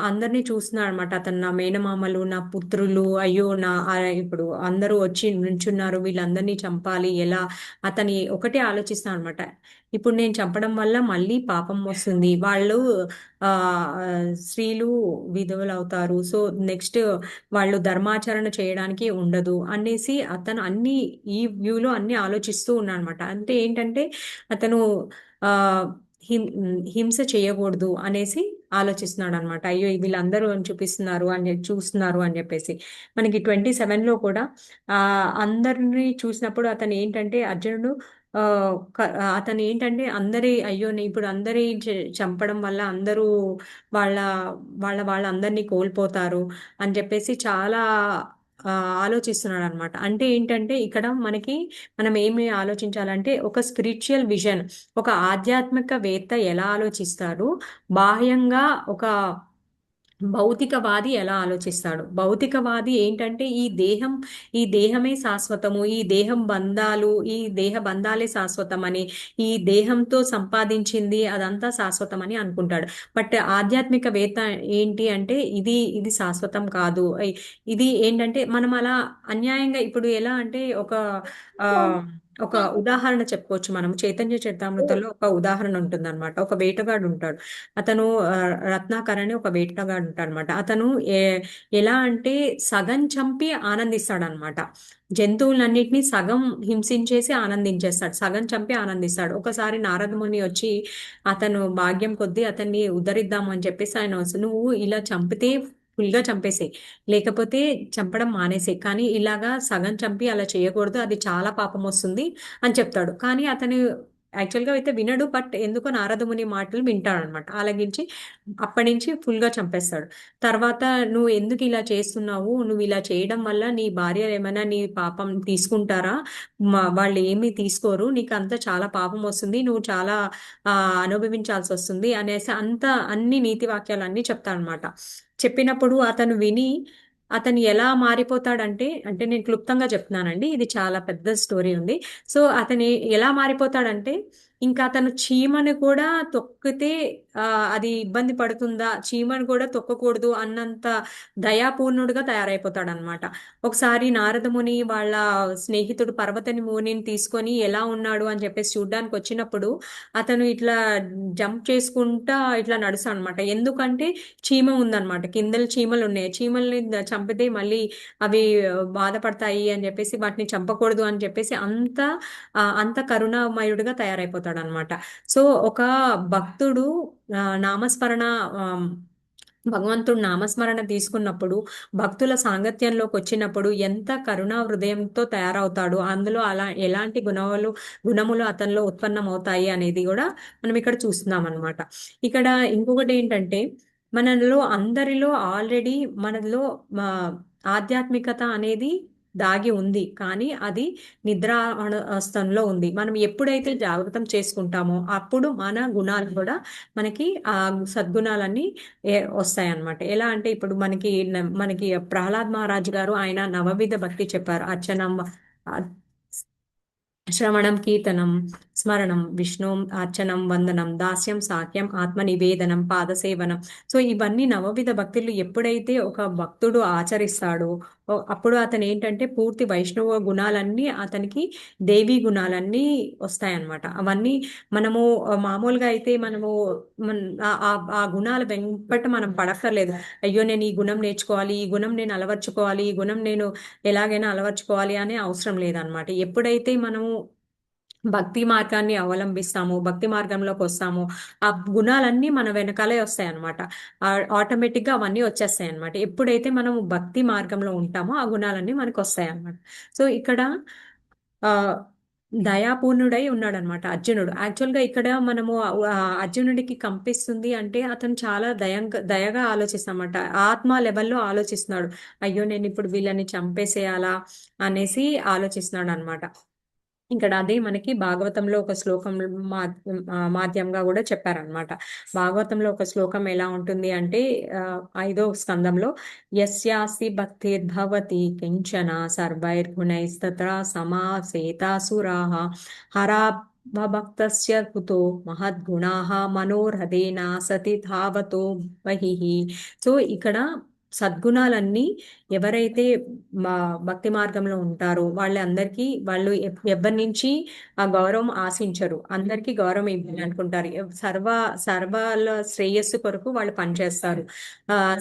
అందరినీ చూస్తున్నారు అనమాట. అతను నా మేనమామలు, నా పుత్రులు, అయ్యో ఇప్పుడు అందరూ వచ్చి నుంచున్నారు, వీళ్ళందరినీ చంపాలి ఎలా? అతని ఒకటే ఆలోచిస్తాను అనమాట. ఇప్పుడు నేను చంపడం వల్ల మళ్ళీ పాపం వస్తుంది, వాళ్ళు స్త్రీలు విధవులు అవుతారు, సో నెక్స్ట్ వాళ్ళు ధర్మాచరణ చేయడానికి ఉండదు అనేసి అతను ఈ వ్యూలో అన్ని ఆలోచిస్తూ ఉన్నాడు అనమాట. అంటే ఏంటంటే అతను హింస చేయకూడదు అనేసి ఆలోచిస్తున్నాడు అనమాట. అయ్యో వీళ్ళందరూ చూస్తున్నారు అని చెప్పేసి మనకి 27లో కూడా అందరినీ చూసినప్పుడు అతను ఏంటంటే అర్జునుడు అతను ఏంటంటే అయ్యో ఇప్పుడు అందరి చంపడం వల్ల అందరూ వాళ్ళందరినీ కోల్పోతారు అని చెప్పేసి చాలా ఆలోచిస్తున్నాడు అనమాట. అంటే ఏంటంటే ఇక్కడ మనం ఏమి ఆలోచించాలంటే ఒక స్పిరిచువల్ విజన్, ఒక ఆధ్యాత్మికవేత్త ఎలా ఆలోచిస్తాడు, బాహ్యంగా ఒక భౌతికవాది ఎలా ఆలోచిస్తాడు. భౌతికవాది ఏంటంటే ఈ దేహమే శాశ్వతము, ఈ దేహ బంధాలే శాశ్వతమని, ఈ దేహంతో సంపాదించింది అదంతా శాశ్వతమని అనుకుంటాడు. బట్ ఆధ్యాత్మికవేత్త ఏంటి అంటే ఇది శాశ్వతం కాదు. ఇది ఏంటంటే మనం అలా అన్యాయంగా ఇప్పుడు ఎలా అంటే ఒక ఉదాహరణ చెప్పుకోవచ్చు. మనం చైతన్య చరితామృతంలో ఒక ఉదాహరణ ఉంటుంది అనమాట. ఒక వేటగాడు ఉంటాడు. అతను రత్నాకర్ అని ఒక వేటగాడు ఉంటాడు అనమాట. అతను ఎలా అంటే సగం చంపి ఆనందిస్తాడు అనమాట. జంతువులన్నిటినీ సగం హింసించేసి ఆనందించేస్తాడు, సగం చంపి ఆనందిస్తాడు. ఒకసారి నారదముని వచ్చి అతను భాగ్యం కొద్దీ అతన్ని ఉద్ధరిద్దాము అని చెప్పేసి ఆయన నువ్వు ఇలా చంపితే ఫుల్గా చంపేసే, లేకపోతే చంపడం మానేసే, కానీ ఇలాగా సగం చంపి అలా చేయకూడదు, అది చాలా పాపం వస్తుంది అని చెప్తాడు. కానీ అతను యాక్చువల్గా అయితే వినడు, బట్ ఎందుకో నారదముని మాటలు వింటాడనమాట. ఆలగించి అప్పటి నుంచి ఫుల్గా చంపేస్తాడు. తర్వాత నువ్వు ఎందుకు ఇలా చేస్తున్నావు, నువ్వు ఇలా చేయడం వల్ల నీ భార్య ఏమైనా నీ పాపం తీసుకుంటారా, వాళ్ళు ఏమీ తీసుకోరు, నీకు అంతా చాలా పాపం వస్తుంది, నువ్వు చాలా అనుభవించాల్సి వస్తుంది అనేసి అన్ని నీతి వాక్యాలు అన్నీ చెప్తాడనమాట. చెప్పినప్పుడు అతను విని అతను ఎలా మారిపోతాడంటే, అంటే నేను క్లుప్తంగా చెప్తున్నానండి, ఇది చాలా పెద్ద స్టోరీ ఉంది. సో అతను ఎలా మారిపోతాడంటే, ఇంకా అతను చీమను కూడా తొక్కితే అది ఇబ్బంది పడుతుందా, చీమను కూడా తొక్కకూడదు అన్నంత దయాపూర్ణుడుగా తయారైపోతాడు అనమాట. ఒకసారి నారదముని వాళ్ళ స్నేహితుడు పర్వతని మునిని తీసుకొని ఎలా ఉన్నాడు అని చెప్పేసి చూడ్డానికి వచ్చినప్పుడు అతను ఇట్లా జంప్ చేసుకుంటా ఇట్లా నడుస్తాడు అనమాట. ఎందుకంటే చీమ ఉందన్నమాట, కిందలు చీమలు ఉన్నాయి, చీమల్ని చంపితే మళ్ళీ అవి బాధపడతాయి అని చెప్పేసి వాటిని చంపకూడదు అని చెప్పేసి అంత కరుణామయుడిగా తయారైపోతాడు అనమాట. సో ఒక భక్తుడు నామస్మరణ భగవంతుడు నామస్మరణ తీసుకున్నప్పుడు, భక్తుల సాంగత్యంలోకి వచ్చినప్పుడు ఎంత కరుణా హృదయంతో తయారవుతాడు, అందులో ఎలాంటి గుణములు అతనిలో ఉత్పన్నమవుతాయి అనేది కూడా మనం ఇక్కడ చూస్తున్నాం అనమాట. ఇక్కడ ఇంకొకటి ఏంటంటే, అందరిలో ఆల్రెడీ మనలో ఆధ్యాత్మికత అనేది దాగి ఉంది, కానీ అది నిద్రావస్థలో ఉంది. మనం ఎప్పుడైతే జాగృతం చేసుకుంటామో అప్పుడు మన గుణాలు కూడా మనకి ఆ సద్గుణాలన్నీ వస్తాయన్నమాట. ఎలా అంటే ఇప్పుడు మనకి ప్రహ్లాద్ మహారాజ్ గారు ఆయన నవవిధ భక్తి చెప్పారు. అర్చనం, శ్రవణం, కీర్తనం, స్మరణం, విష్ణు అర్చనం, వందనం, దాస్యం, సాఖ్యం, ఆత్మ నివేదనం, పాదసేవనం. సో ఇవన్నీ నవవిధ భక్తులు ఎప్పుడైతే ఒక భక్తుడు ఆచరిస్తాడో అప్పుడు అతను ఏంటంటే పూర్తి వైష్ణవ గుణాలన్నీ అతనికి దేవీ గుణాలన్నీ వస్తాయన్నమాట. అవన్నీ మనము మామూలుగా అయితే మనము ఆ గుణాల వెంపట మనం పడక్కర్లేదు. అయ్యో నేను ఈ గుణం నేర్చుకోవాలి, ఈ గుణం నేను అలవర్చుకోవాలి, ఈ గుణం నేను ఎలాగైనా అలవర్చుకోవాలి అనే అవసరం లేదనమాట. ఎప్పుడైతే మనము భక్తి మార్గాన్ని అవలంబిస్తాము, భక్తి మార్గంలోకి వస్తాము, ఆ గుణాలన్నీ మన వెనకాలే వస్తాయి అనమాట. ఆటోమేటిక్గా అవన్నీ వచ్చేస్తాయి అనమాట. ఎప్పుడైతే మనము భక్తి మార్గంలో ఉంటామో ఆ గుణాలన్నీ మనకు వస్తాయి అనమాట. సో ఇక్కడ దయాపూర్ణుడై ఉన్నాడు అనమాట అర్జునుడు. యాక్చువల్గా ఇక్కడ మనము అర్జునుడికి కంపిస్తుంది అంటే అతను చాలా దయగా ఆలోచిస్తామన్నమాట. ఆత్మ లెవెల్లో ఆలోచిస్తున్నాడు, అయ్యో నేను ఇప్పుడు వీళ్ళని చంపేసేయాలా అనేసి ఆలోచిస్తున్నాడు అనమాట. ఇక్కడ అదే మనకి భాగవతంలో ఒక శ్లోకం మాధ్యంగా కూడా చెప్పారనమాట. భాగవతంలో ఒక శ్లోకం ఎలా ఉంటుంది అంటే 5వ స్కందంలో, యస్యాస్తి భక్తిర్భవతి కించన సర్వైర్గుణైస్తత్ర సమాసేతాసురాః హరాభక్తస్య కుతో మహద్గుణాః మనోరథేన సతి ధావతో బహిః. సో ఇక్కడ సద్గుణాలన్నీ ఎవరైతే భక్తి మార్గంలో ఉంటారో వాళ్ళు ఎవరి నుంచి ఆ గౌరవం ఆశించరు, అందరికీ గౌరవం ఇవ్వాలి అనుకుంటారు. సర్వాల శ్రేయస్సు కొరకు వాళ్ళు పనిచేస్తారు.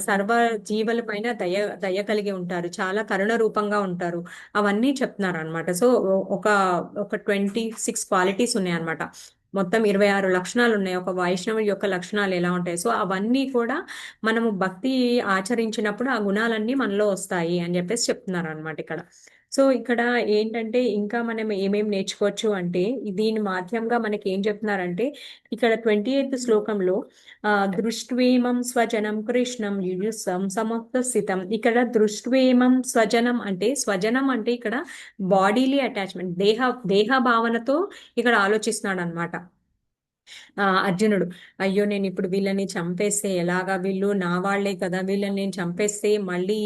సర్వ జీవుల పైన దయ కలిగి ఉంటారు, చాలా కరుణ రూపంగా ఉంటారు. అవన్నీ చెప్తున్నారు అనమాట. సో ఒక 26 క్వాలిటీస్ ఉన్నాయి అనమాట. మొత్తం 26 లక్షణాలు ఉన్నాయి. ఒక వైష్ణవుడి యొక్క లక్షణాలు ఎలా ఉంటాయి, సో అవన్నీ కూడా మనము భక్తి ఆచరించినప్పుడు ఆ గుణాలన్నీ మనలో వస్తాయి అని చెప్పేసి చెప్తున్నారు అనమాట ఇక్కడ. సో ఇక్కడ ఏంటంటే ఇంకా మనం ఏమేమి నేర్చుకోవచ్చు అంటే, దీని మాధ్యంగా మనకి ఏం చెప్తున్నారంటే ఇక్కడ 28th శ్లోకంలో దృష్ట్వేమం స్వజనం కృష్ణం యుయుత్సం సముత్స్థితం. ఇక్కడ దృష్ట్వేమం స్వజనం అంటే ఇక్కడ బాడీలీ అటాచ్మెంట్, దేహ భావనతో ఇక్కడ ఆలోచిస్తున్నాడు అనమాట అర్జునుడు. అయ్యో నేను ఇప్పుడు వీళ్ళని చంపేస్తే ఎలాగా, వీళ్ళు నా వాళ్లే కదా, వీళ్ళని నేను చంపేస్తే మళ్ళీ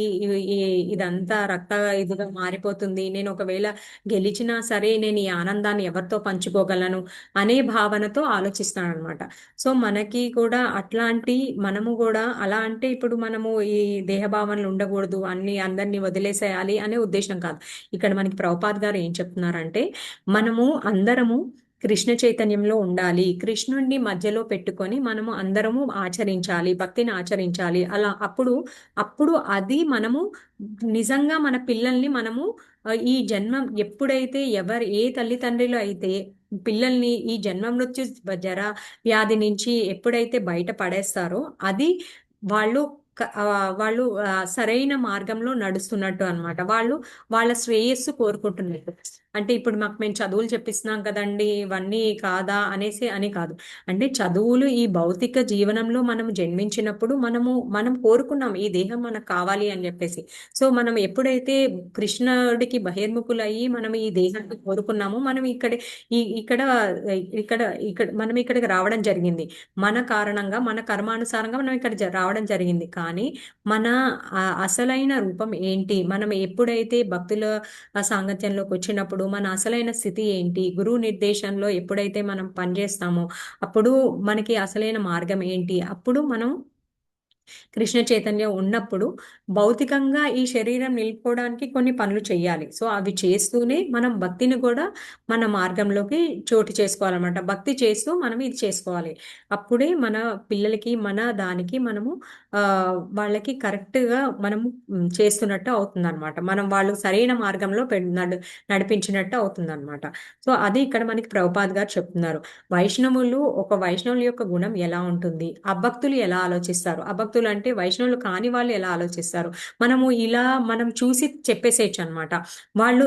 ఇదంతా ఇదిగా మారిపోతుంది, నేను ఒకవేళ గెలిచినా సరే నేను ఈ ఆనందాన్ని ఎవరితో పంచుకోగలను అనే భావనతో ఆలోచిస్తాను అనమాట. సో మనకి కూడా మనము కూడా అలా అంటే ఇప్పుడు మనము ఈ దేహ భావనలు ఉండకూడదు, అందరినీ వదిలేసేయాలి అనే ఉద్దేశం కాదు. ఇక్కడ మనకి ప్రభుపాద్ గారు ఏం చెప్తున్నారంటే, మనము అందరము కృష్ణ చైతన్యంలో ఉండాలి, కృష్ణుడిని మధ్యలో పెట్టుకొని మనము అందరము ఆచరించాలి, భక్తిని ఆచరించాలి. అలా అప్పుడు అది మనము నిజంగా మన పిల్లల్ని మనము ఈ జన్మం ఎప్పుడైతే ఏ తల్లిదండ్రులు అయితే పిల్లల్ని ఈ జన్మ మృత్యు జర వ్యాధి నుంచి ఎప్పుడైతే బయట పడేస్తారో అది వాళ్ళు వాళ్ళు సరైన మార్గంలో నడుస్తున్నట్టు అన్నమాట. వాళ్ళు వాళ్ళ శ్రేయస్సు కోరుకుంటున్నట్టు. అంటే ఇప్పుడు మేము చదువులు చెప్పిస్తున్నాం కదండి, ఇవన్నీ కాదా అనేసి అని కాదు. అంటే చదువులు ఈ భౌతిక జీవనంలో మనం జన్మించినప్పుడు మనం కోరుకున్నాం ఈ దేహం మనకు కావాలి అని చెప్పేసి. సో మనం ఎప్పుడైతే కృష్ణుడికి బహిర్ముఖులయ్యి మనం ఈ దేహాన్ని కోరుకున్నామో మనం ఇక్కడ ఇక్కడ ఇక్కడ మనం ఇక్కడికి రావడం జరిగింది. మన కారణంగా మన కర్మానుసారంగా మనం ఇక్కడ రావడం జరిగింది. కానీ మన అసలైన రూపం ఏంటి, మనం ఎప్పుడైతే భక్తుల సాంగత్యంలోకి వచ్చినప్పుడు మన అసలైన స్థితి ఏంటి, గురువు నిర్దేశంలో ఎప్పుడైతే మనం పనిచేస్తామో అప్పుడు మనకి అసలైన మార్గం ఏంటి, అప్పుడు మనం కృష్ణ చైతన్యం ఉన్నప్పుడు భౌతికంగా ఈ శరీరం నిలుపుకోవడానికి కొన్ని పనులు చేయాలి. సో అవి చేస్తూనే మనం భక్తిని కూడా మన మార్గంలోకి చోటు చేసుకోవాలన్నమాట. భక్తి చేస్తూ మనం ఇది చేసుకోవాలి. అప్పుడే మన పిల్లలకి మన దానికి మనము వాళ్ళకి కరెక్ట్గా మనము చేస్తున్నట్టు అవుతుందన్నమాట. మనం వాళ్ళు సరైన మార్గంలో నడిపించినట్టు అవుతుందన్నమాట. సో అది ఇక్కడ మనకి ప్రభుపాద్ గారు చెప్తున్నారు. వైష్ణవుల యొక్క గుణం ఎలా ఉంటుంది, అభక్తులు ఎలా ఆలోచిస్తారు, అభక్తులు అంటే వైష్ణవులు కాని వాళ్ళు ఎలా ఆలోచిస్తారు, మనం చూసి చెప్పేసేయచ్చు అనమాట. వాళ్ళు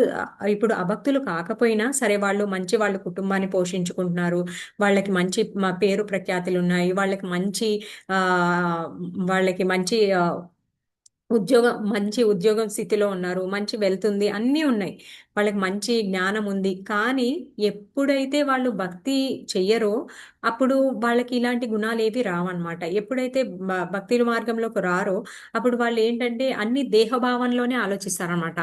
ఇప్పుడు అభక్తులు కాకపోయినా సరే వాళ్ళు కుటుంబాన్ని పోషించుకుంటున్నారు, వాళ్ళకి మంచి పేరు ప్రఖ్యాతులు ఉన్నాయి, వాళ్ళకి మంచి ఉద్యోగం స్థితిలో ఉన్నారు, మంచి వెళ్తుంది, అన్నీ ఉన్నాయి, వాళ్ళకి మంచి జ్ఞానం ఉంది. కానీ ఎప్పుడైతే వాళ్ళు భక్తి చెయ్యరో అప్పుడు వాళ్ళకి ఇలాంటి గుణాలు ఏవి రావన్నమాట. ఎప్పుడైతే భక్తి మార్గంలోకి రారో అప్పుడు వాళ్ళు ఏంటంటే అన్ని దేహభావంలోనే ఆలోచిస్తారనమాట.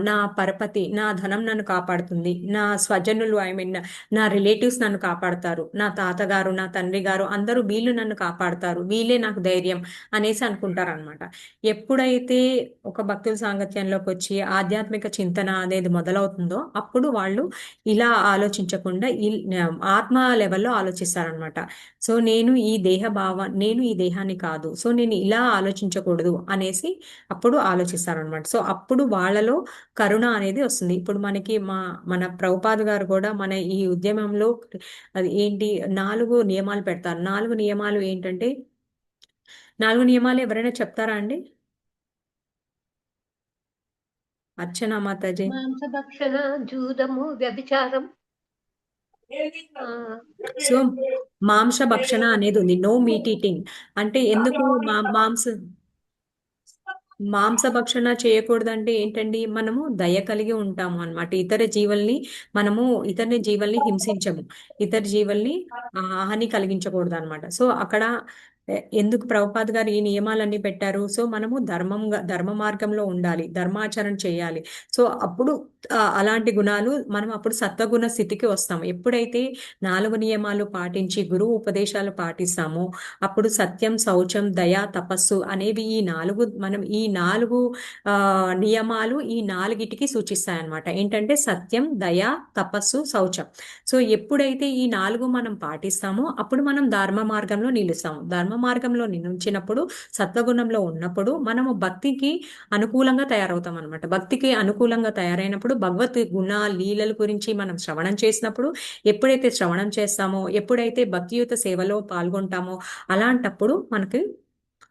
నా పరపతి, నా ధనం నన్ను కాపాడుతుంది, నా స్వజనులు నా రిలేటివ్స్ నన్ను కాపాడుతారు, నా తాతగారు నా తండ్రి గారు అందరూ వీళ్ళు నన్ను కాపాడుతారు, వీళ్ళే నాకు ధైర్యం అనేసి అనుకుంటారనమాట. ఎప్పుడైతే ఒక భక్తుల సాంగత్యంలోకి వచ్చి ఆధ్యాత్మిక చింతన అనేది మొదలవుతుందో అప్పుడు వాళ్ళు ఇలా ఆలోచించకుండా ఆత్మ లెవెల్లో ఆలోచిస్తారనమాట. సో నేను ఈ దేహాన్ని కాదు, సో నేను ఇలా ఆలోచించకూడదు అనేసి అప్పుడు ఆలోచిస్తారనమాట. సో అప్పుడు వాళ్ళలో కరుణ అనేది వస్తుంది. ఇప్పుడు మన ప్రభుపాద్ గారు కూడా మన ఈ ఉద్యమంలో అది ఏంటి 4 నియమాలు పెడతారు. 4 నియమాలు ఏంటంటే 4 నియమాలు ఎవరైనా చెప్తారా అండి? అర్చనా మాతాజీ. మాంసభక్షణ, జూదము, వ్యభిచారం. సో మాంస భక్షణ అనేది ఉంది, నో మీట్ ఈటింగ్. అంటే ఎందుకు మాంసభక్షణ చేయకూడదంటే ఏంటండి, మనము దయ కలిగి ఉంటాము అన్నమాట. ఇతర జీవుల్ని హింసించము, ఇతర జీవుల్ని హాని కలిగించకూడదు అనమాట. సో అక్కడ ఎందుకు ప్రభుపాద్ గారు ఈ నియమాలన్నీ పెట్టారు? సో మనము ధర్మ మార్గంలో ఉండాలి, ధర్మాచరణ చేయాలి. సో అప్పుడు అలాంటి గుణాలు మనం అప్పుడు సత్వగుణ స్థితికి వస్తాము. ఎప్పుడైతే 4 నియమాలు పాటించి గురువు ఉపదేశాలు పాటిస్తామో అప్పుడు సత్యం, శౌచం, దయ, తపస్సు అనేవి ఈ 4 నియమాలు ఈ 4టికి సూచిస్తాయన్నమాట. ఏంటంటే సత్యం, దయ, తపస్సు, శౌచం. సో ఎప్పుడైతే ఈ 4 మనం పాటిస్తామో అప్పుడు మనం ధర్మ మార్గంలో నిలుస్తాము. ధర్మ మార్గంలో నిలిచినప్పుడు సత్వగుణంలో ఉన్నప్పుడు మనము భక్తికి అనుకూలంగా తయారవుతాం అనమాట. భక్తికి అనుకూలంగా తయారైనప్పుడు భగవత్ గుణ లీలల గురించి మనం శ్రవణం చేసినప్పుడు, ఎప్పుడైతే శ్రవణం చేస్తామో, ఎప్పుడైతే భక్తియుత సేవలో పాల్గొంటామో అలాంటప్పుడు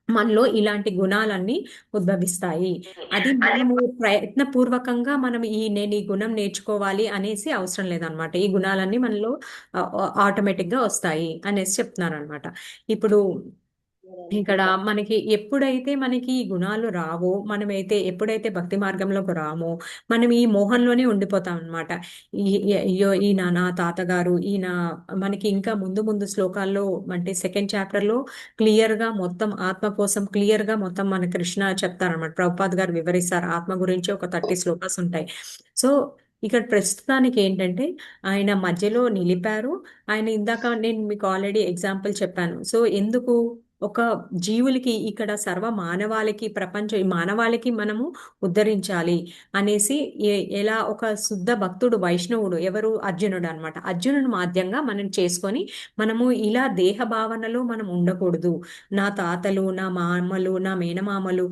మనలో ఇలాంటి గుణాలన్నీ ఉద్భవిస్తాయి. అది మనము ప్రయత్నపూర్వకంగా నేను ఈ గుణం నేర్చుకోవాలి అనేసి అవసరం లేదనమాట. ఈ గుణాలన్నీ మనలో ఆటోమేటిక్ గా వస్తాయి అనేసి చెప్తున్నారు అనమాట. ఇప్పుడు ఇక్కడ ఎప్పుడైతే మనకి ఈ గుణాలు రావో, ఎప్పుడైతే భక్తి మార్గంలోకి రామో మనం ఈ మోహంలోనే ఉండిపోతాం అనమాట. అయ్యో ఈయన నా తాతగారు, మనకి ఇంకా ముందు శ్లోకాల్లో అంటే 2nd చాప్టర్లో క్లియర్ గా మొత్తం ఆత్మ కోసం క్లియర్ గా మొత్తం మన కృష్ణ చెప్తారనమాట. ప్రభుపాద్ గారు వివరిస్తారు ఆత్మ గురించి, ఒక 30 శ్లోకాస్ ఉంటాయి. సో ఇక్కడ ప్రస్తుతానికి ఏంటంటే ఆయన మధ్యలో నిలిపారు. ఆయన ఇందాక నేను మీకు ఆల్రెడీ ఎగ్జాంపుల్ చెప్పాను. సో ఎందుకు ఒక జీవులకి ఇక్కడ సర్వ మానవాళికి మనము ఉద్ధరించాలి అనేసి ఎలా ఒక శుద్ధ భక్తుడు వైష్ణవుడు ఎవరు, అర్జునుడు అనమాట. అర్జునుడు మాధ్యంగా మనం చేసుకొని మనము ఇలా దేహ భావనలో మనం ఉండకూడదు. నా తాతలు, నా మామలు, నా మేనమామలు,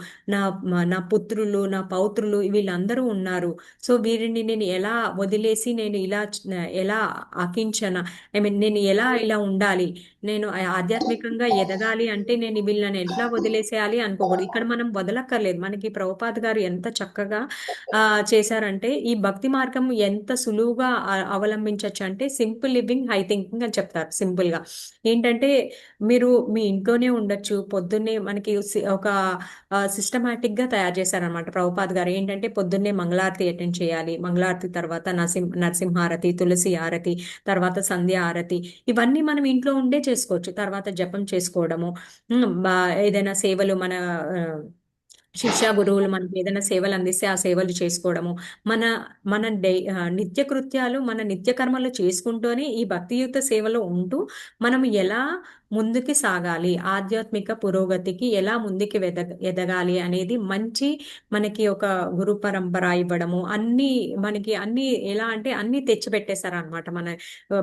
నా పుత్రులు, నా పౌత్రులు వీళ్ళందరూ ఉన్నారు. సో వీరిని నేను ఎలా వదిలేసి నేను ఎలా నేను ఎలా ఉండాలి, నేను ఆధ్యాత్మికంగా ఎదగాలి అంటే నేను వీళ్ళని ఎట్లా వదిలేసేయాలి అనుకోకూడదు. ఇక్కడ మనం వదలక్కర్లేదు. మనకి ప్రభుపాద్ గారు ఎంత చక్కగా చేశారంటే ఈ భక్తి మార్గం ఎంత సులువుగా అవలంబించవచ్చు అంటే సింపుల్ లివింగ్ హై థింకింగ్ అని చెప్తారు. సింపుల్ గా ఏంటంటే మీరు మీ ఇంట్లోనే ఉండొచ్చు. పొద్దున్నే మనకి ఒక సిస్టమాటిక్ గా తయారు చేశారనమాట ప్రభుపాద్ గారు. ఏంటంటే పొద్దున్నే మంగళారతి అటెండ్ చేయాలి, మంగళారతి తర్వాత నరసింహారతి, తులసి ఆరతి, తర్వాత సంధ్య ఆరతి, ఇవన్నీ మనం ఇంట్లో ఉండే చేసుకోవచ్చు. తర్వాత జపం చేసుకోవడము, ఏదైనా సేవలు మన శిష్య గురువులు మనకి ఏదైనా సేవలు అందిస్తే ఆ సేవలు చేసుకోవడము, మన మన నిత్య కృత్యాలు, మన నిత్య కర్మలు చేసుకుంటూనే ఈ భక్తియుత సేవలో ఉంటూ మనం ఎలా ముందుకి సాగాలి, ఆధ్యాత్మిక పురోగతికి ఎలా ముందుకి ఎదగాలి అనేది మంచి మనకి ఒక గురు పరంపర ఇవ్వడము, మనకి అన్ని ఎలా అంటే అన్ని తెచ్చిపెట్టేశారు అనమాట మన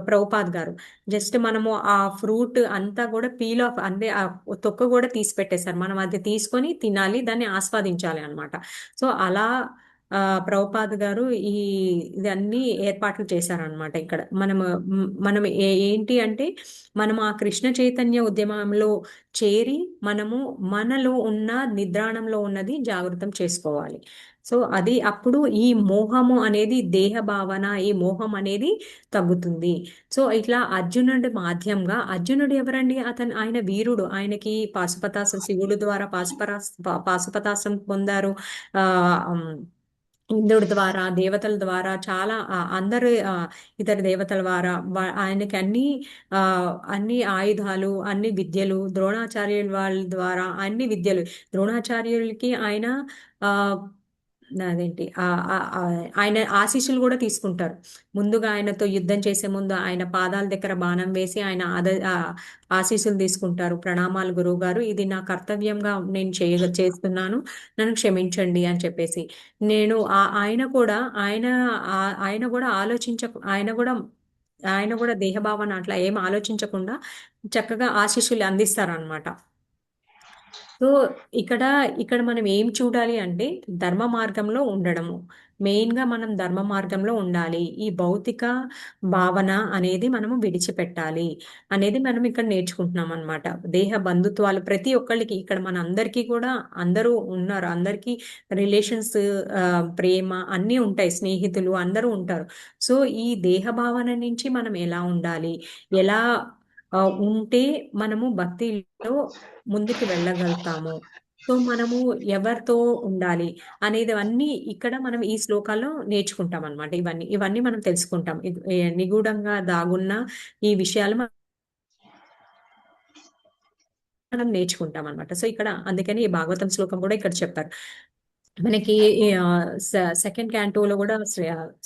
ప్రభుపాద్ గారు. జస్ట్ మనము ఆ ఫ్రూట్ అంతా కూడా పీల్ ఆఫ్ అంటే ఆ తొక్క కూడా తీసి పెట్టేశారు. మనం అది తీసుకొని తినాలి, దాన్ని ఆస్వాదించాలి అనమాట. సో అలా ప్రభుపాద్ గారు ఇదన్నీ ఏర్పాట్లు చేశారనమాట. ఇక్కడ మనం ఏంటి అంటే మనం ఆ కృష్ణ చైతన్య ఉద్యమంలో చేరి మనము మనలో ఉన్న నిద్రాణంలో ఉన్నది జాగృతం చేసుకోవాలి. సో అది అప్పుడు ఈ మోహము అనేది దేహ భావన, ఈ మోహం అనేది తగ్గుతుంది. సో ఇట్లా అర్జునుడి మాధ్యంగా, అర్జునుడు ఎవరండి? ఆయన వీరుడు. ఆయనకి పాశుపతాస్త్రం, శివుడు ద్వారా పాశుపతాస్త్రం పొందారు. ఆ ఇంద్రుడి ద్వారా, దేవతల ద్వారా, చాలా అందరు ఇతర దేవతల ద్వారా ఆయనకి అన్ని ఆయుధాలు, అన్ని విద్యలు, ద్రోణాచార్యుల వాళ్ళ ద్వారా అన్ని విద్యలు, ద్రోణాచార్యులకి ఆయన ఆ అదేంటి ఆయన ఆశీస్సులు కూడా తీసుకుంటారు. ముందుగా ఆయనతో యుద్ధం చేసే ముందు ఆయన పాదాల దగ్గర బాణం వేసి ఆయన ఆశీస్సులు తీసుకుంటారు. ప్రణామాలు గురువు గారు, ఇది నా కర్తవ్యంగా నేను చేస్తున్నాను, నన్ను క్షమించండి అని చెప్పేసి. నేను ఆయన కూడా ఆయన కూడా దేహభావన అట్లా ఏం ఆలోచించకుండా చక్కగా ఆశీస్సులు అందిస్తారనమాట. సో ఇక్కడ మనం ఏం చూడాలి అంటే ధర్మ మార్గంలో ఉండడము. మెయిన్ గా మనం ధర్మ మార్గంలో ఉండాలి. ఈ భౌతిక భావన అనేది మనము విడిచిపెట్టాలి అనేది మనం ఇక్కడ నేర్చుకుంటున్నాం అనమాట. దేహ బంధుత్వాలు ప్రతి ఒక్కళ్ళకి ఇక్కడ మన అందరికీ కూడా అందరూ ఉన్నారు. అందరికీ రిలేషన్స్, ప్రేమ అన్నీ ఉంటాయి, స్నేహితులు అందరూ ఉంటారు. సో ఈ దేహ భావన నుంచి మనం ఎలా ఉండాలి, ఎలా ఉంటే మనము భక్తిలో ముందుకు వెళ్ళగలుగుతాము, సో మనము ఎవరితో ఉండాలి అనేది అన్ని ఇక్కడ మనం ఈ శ్లోకాల్లో నేర్చుకుంటాం అనమాట. ఇవన్నీ మనం తెలుసుకుంటాం. నిగూఢంగా దాగున్న ఈ విషయాలు మనం నేర్చుకుంటాం అనమాట. సో ఇక్కడ అందుకని ఈ భాగవతం శ్లోకం కూడా ఇక్కడ చెప్పారు మనకి. సెకండ్ క్యాంటోలో కూడా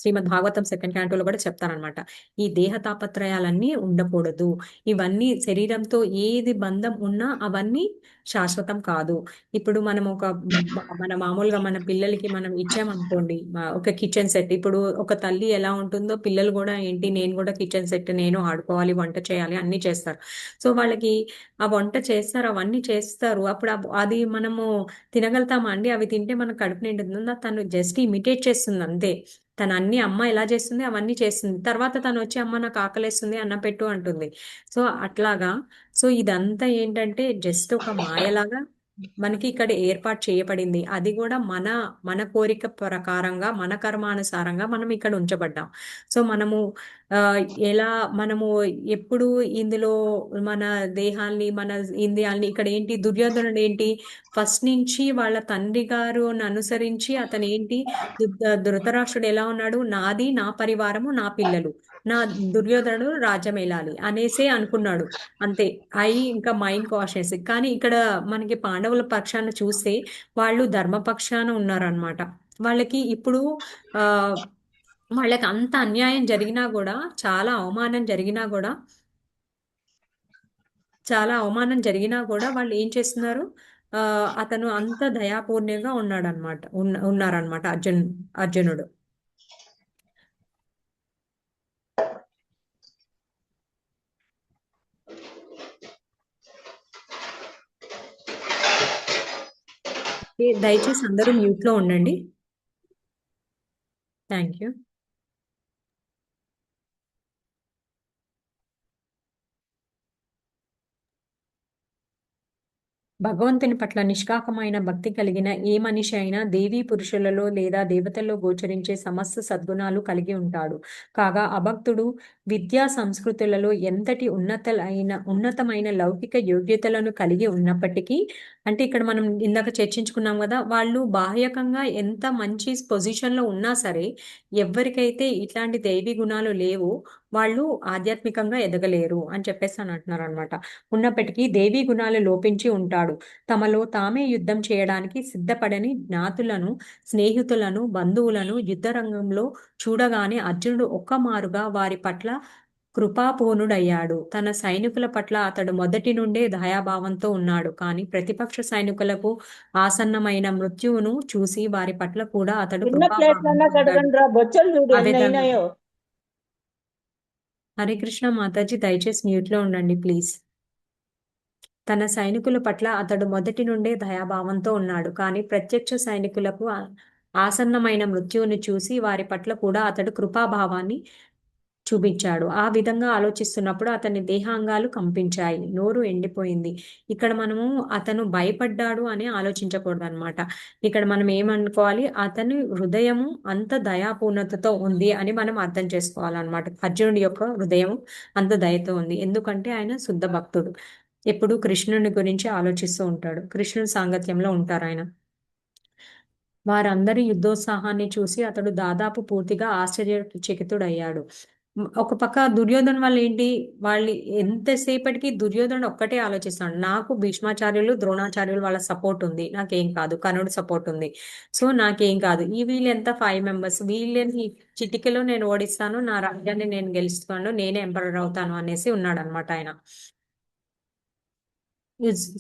శ్రీమద్ భాగవతం సెకండ్ క్యాంటోలో కూడా చెప్తారనమాట, ఈ దేహ తాపత్రయాలన్నీ ఉండకూడదు. ఇవన్నీ శరీరంతో ఏది బంధం ఉన్నా అవన్నీ శాశ్వతం కాదు. ఇప్పుడు మనం మన మామూలుగా మన పిల్లలకి మనం ఇచ్చామనుకోండి ఒక కిచెన్ సెట్. ఇప్పుడు ఒక తల్లి ఎలా ఉంటుందో పిల్లలు కూడా ఏంటి, నేను కూడా కిచెన్ సెట్, నేను ఆడుకోవాలి, వంట చేయాలి, అన్ని చేస్తారు. సో వాళ్ళకి ఆ వంట చేస్తారు, అవన్నీ చేస్తారు. అప్పుడు అది మనము తినగలుగుతామా అండి? అవి తింటే మనకు కడుపు నిండుతుందా? తను జస్ట్ ఇమిటేట్ చేస్తుంది అంతే. తను అన్ని అమ్మ ఎలా చేస్తుంది అవన్నీ చేస్తుంది. తర్వాత తను వచ్చి అమ్మ నాకు ఆకలేస్తుంది, అన్నం పెట్టు అంటుంది. సో అట్లాగా. సో ఇదంతా ఏంటంటే జస్ట్ ఒక మాయలాగా మనకి ఇక్కడ ఏర్పాటు చేయబడింది. అది కూడా మన కోరిక ప్రకారంగా, మన కర్మానుసారంగా మనం ఇక్కడ ఉంచబడ్డాం. సో మనము ఎప్పుడు ఇందులో మన దేహాల్ని, మన ఇంద్రియాల్ని, ఇక్కడ ఏంటి దుర్యోధనుడు ఏంటి, ఫస్ట్ నుంచి వాళ్ళ తండ్రి గారు అనుసరించి అతను ఏంటి, ధృతరాష్ట్రుడు ఎలా ఉన్నాడు, నాది, నా పరివారము, నా పిల్లలు, నా దుర్యోధనుడు రాజ్యం ఏలాలి అనేసే అనుకున్నాడు అంతే. ఇంకా మైండ్ కాషన్స్. కానీ ఇక్కడ మనకి పాండవుల పక్షాన చూస్తే వాళ్ళు ధర్మపక్షాన ఉన్నారనమాట. వాళ్ళకి ఇప్పుడు వాళ్ళకి అంత అన్యాయం జరిగినా కూడా, చాలా అవమానం జరిగినా కూడా వాళ్ళు ఏం చేస్తున్నారు, అతను అంత దయాపూర్ణంగా ఉన్నారనమాట అర్జునుడు. దయచేసి అందరూ మ్యూట్ లో ఉండండి. Thank you. భగవంతుని పట్ల నిష్కామమైన భక్తి కలిగిన ఏ మనిషి అయినా దేవీ పురుషులలో లేదా దేవతల్లో గోచరించే సమస్త సద్గుణాలు కలిగి ఉంటాడు. కాగా అభక్తుడు విద్యా సంస్కృతులలో ఎంతటి ఉన్నతమైన లౌకిక యోగ్యతలను కలిగి ఉన్నప్పటికీ, అంటే ఇక్కడ మనం ఇందాక చర్చించుకున్నాం కదా, వాళ్ళు బాహ్యకంగా ఎంత మంచి పొజిషన్లో ఉన్నా సరే, ఎవరికైతే ఇట్లాంటి దైవీ గుణాలు లేవో వాళ్ళు ఆధ్యాత్మికంగా ఎదగలేరు అని చెప్పేసి అని అంటున్నారు అనమాట. ఉన్నప్పటికీ దేవీ గుణాలు లోపించి ఉంటాడు. తమలో తామే యుద్ధం చేయడానికి సిద్ధపడని జ్ఞాతులను, స్నేహితులను, బంధువులను యుద్ధ రంగంలో చూడగానే అర్జునుడు ఒక్కమారుగా వారి పట్ల కృపాపూర్ణుడయ్యాడు. తన సైనికుల పట్ల అతడు మొదటి నుండే దయాభావంతో ఉన్నాడు. కానీ ప్రతిపక్ష సైనికులకు ఆసన్నమైన మృత్యువును చూసి వారి పట్ల కూడా అతడు చిన్న ప్లేట్లన్నా కడగండి రా, బొచ్చలు చూడు ఎన్ని అయినాయో. హరే కృష్ణ మాతాజీ, దయచేసి మ్యూట్లో ఉండండి ప్లీజ్. తన సైనికుల పట్ల అతడు మొదటి నుండే దయాభావంతో ఉన్నాడు. కానీ ప్రత్యక్ష సైనికులకు ఆసన్నమైన మృత్యువుని చూసి వారి పట్ల కూడా అతడు కృపాభావాన్ని చూపించాడు. ఆ విధంగా ఆలోచిస్తున్నప్పుడు అతని దేహాంగాలు కంపించాయి, నోరు ఎండిపోయింది. ఇక్కడ మనము అతను భయపడ్డాడు అని ఆలోచించకూడదు అనమాట. ఇక్కడ మనం ఏమనుకోవాలి, అతని హృదయము అంత దయాపూర్ణతతో ఉంది అని మనం అర్థం చేసుకోవాలన్నమాట. అర్జునుడి యొక్క హృదయం అంత దయతో ఉంది, ఎందుకంటే ఆయన శుద్ధ భక్తుడు. ఎప్పుడు కృష్ణుని గురించి ఆలోచిస్తూ ఉంటాడు. కృష్ణుని సాంగత్యంలో ఉంటారు ఆయన. వారందరి యుద్ధోత్సాహాన్ని చూసి అతడు దాదాపు పూర్తిగా ఆశ్చర్యచకితుడయ్యాడు. ఒక పక్క దుర్యోధన వల్ల ఏంటి, వాళ్ళు ఎంతసేపటికి దుర్యోధనుడు ఒక్కటే ఆలోచిస్తాడు, నాకు భీష్మాచార్యులు, ద్రోణాచార్యులు వాళ్ళ సపోర్ట్ ఉంది, నాకేం కాదు, కర్ణుడు సపోర్ట్ ఉంది, సో నాకేం కాదు. వీళ్ళు ఎంత 5 మెంబర్స్, వీళ్ళని చిటికలో నేను ఓడిస్తాను, నా రాజ్యాన్ని నేను గెలుస్తాను, నేనే ఎంపరర్ అవుతాను అనేసి ఉన్నాడు అనమాట ఆయన.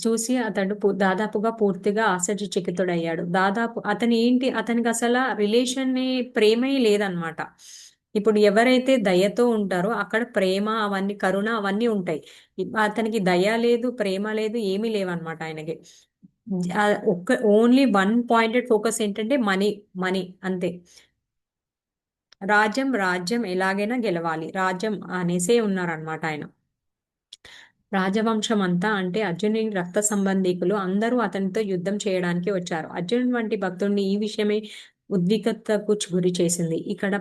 చూసి అతడు దాదాపుగా పూర్తిగా ఆశ్చర్యచకితుడయ్యాడు. దాదాపు అతనికి అసలు రిలేషన్ ప్రేమే లేదనమాట. ఇప్పుడు ఎవరైతే దయతో ఉంటారో అక్కడ ప్రేమ అవన్నీ, కరుణ అవన్నీ ఉంటాయి. అతనికి దయ లేదు, ప్రేమ లేదు, ఏమీ లేవన్నమాట ఆయనకి. ఓన్లీ 1 పాయింటెడ్ ఫోకస్ ఏంటంటే మనీ, మనీ అంతే. రాజ్యం ఎలాగైనా గెలవాలి, రాజ్యం అనేసే ఉన్నారనమాట ఆయన. రాజవంశం అంతా అంటే అర్జునుని రక్త సంబంధికులు అందరూ అతనితో యుద్ధం చేయడానికి వచ్చారు. అర్జునుని వంటి భక్తుడిని ఈ విషయమే ఉద్విగ్నతకు గురి చేసింది. ఇక్కడ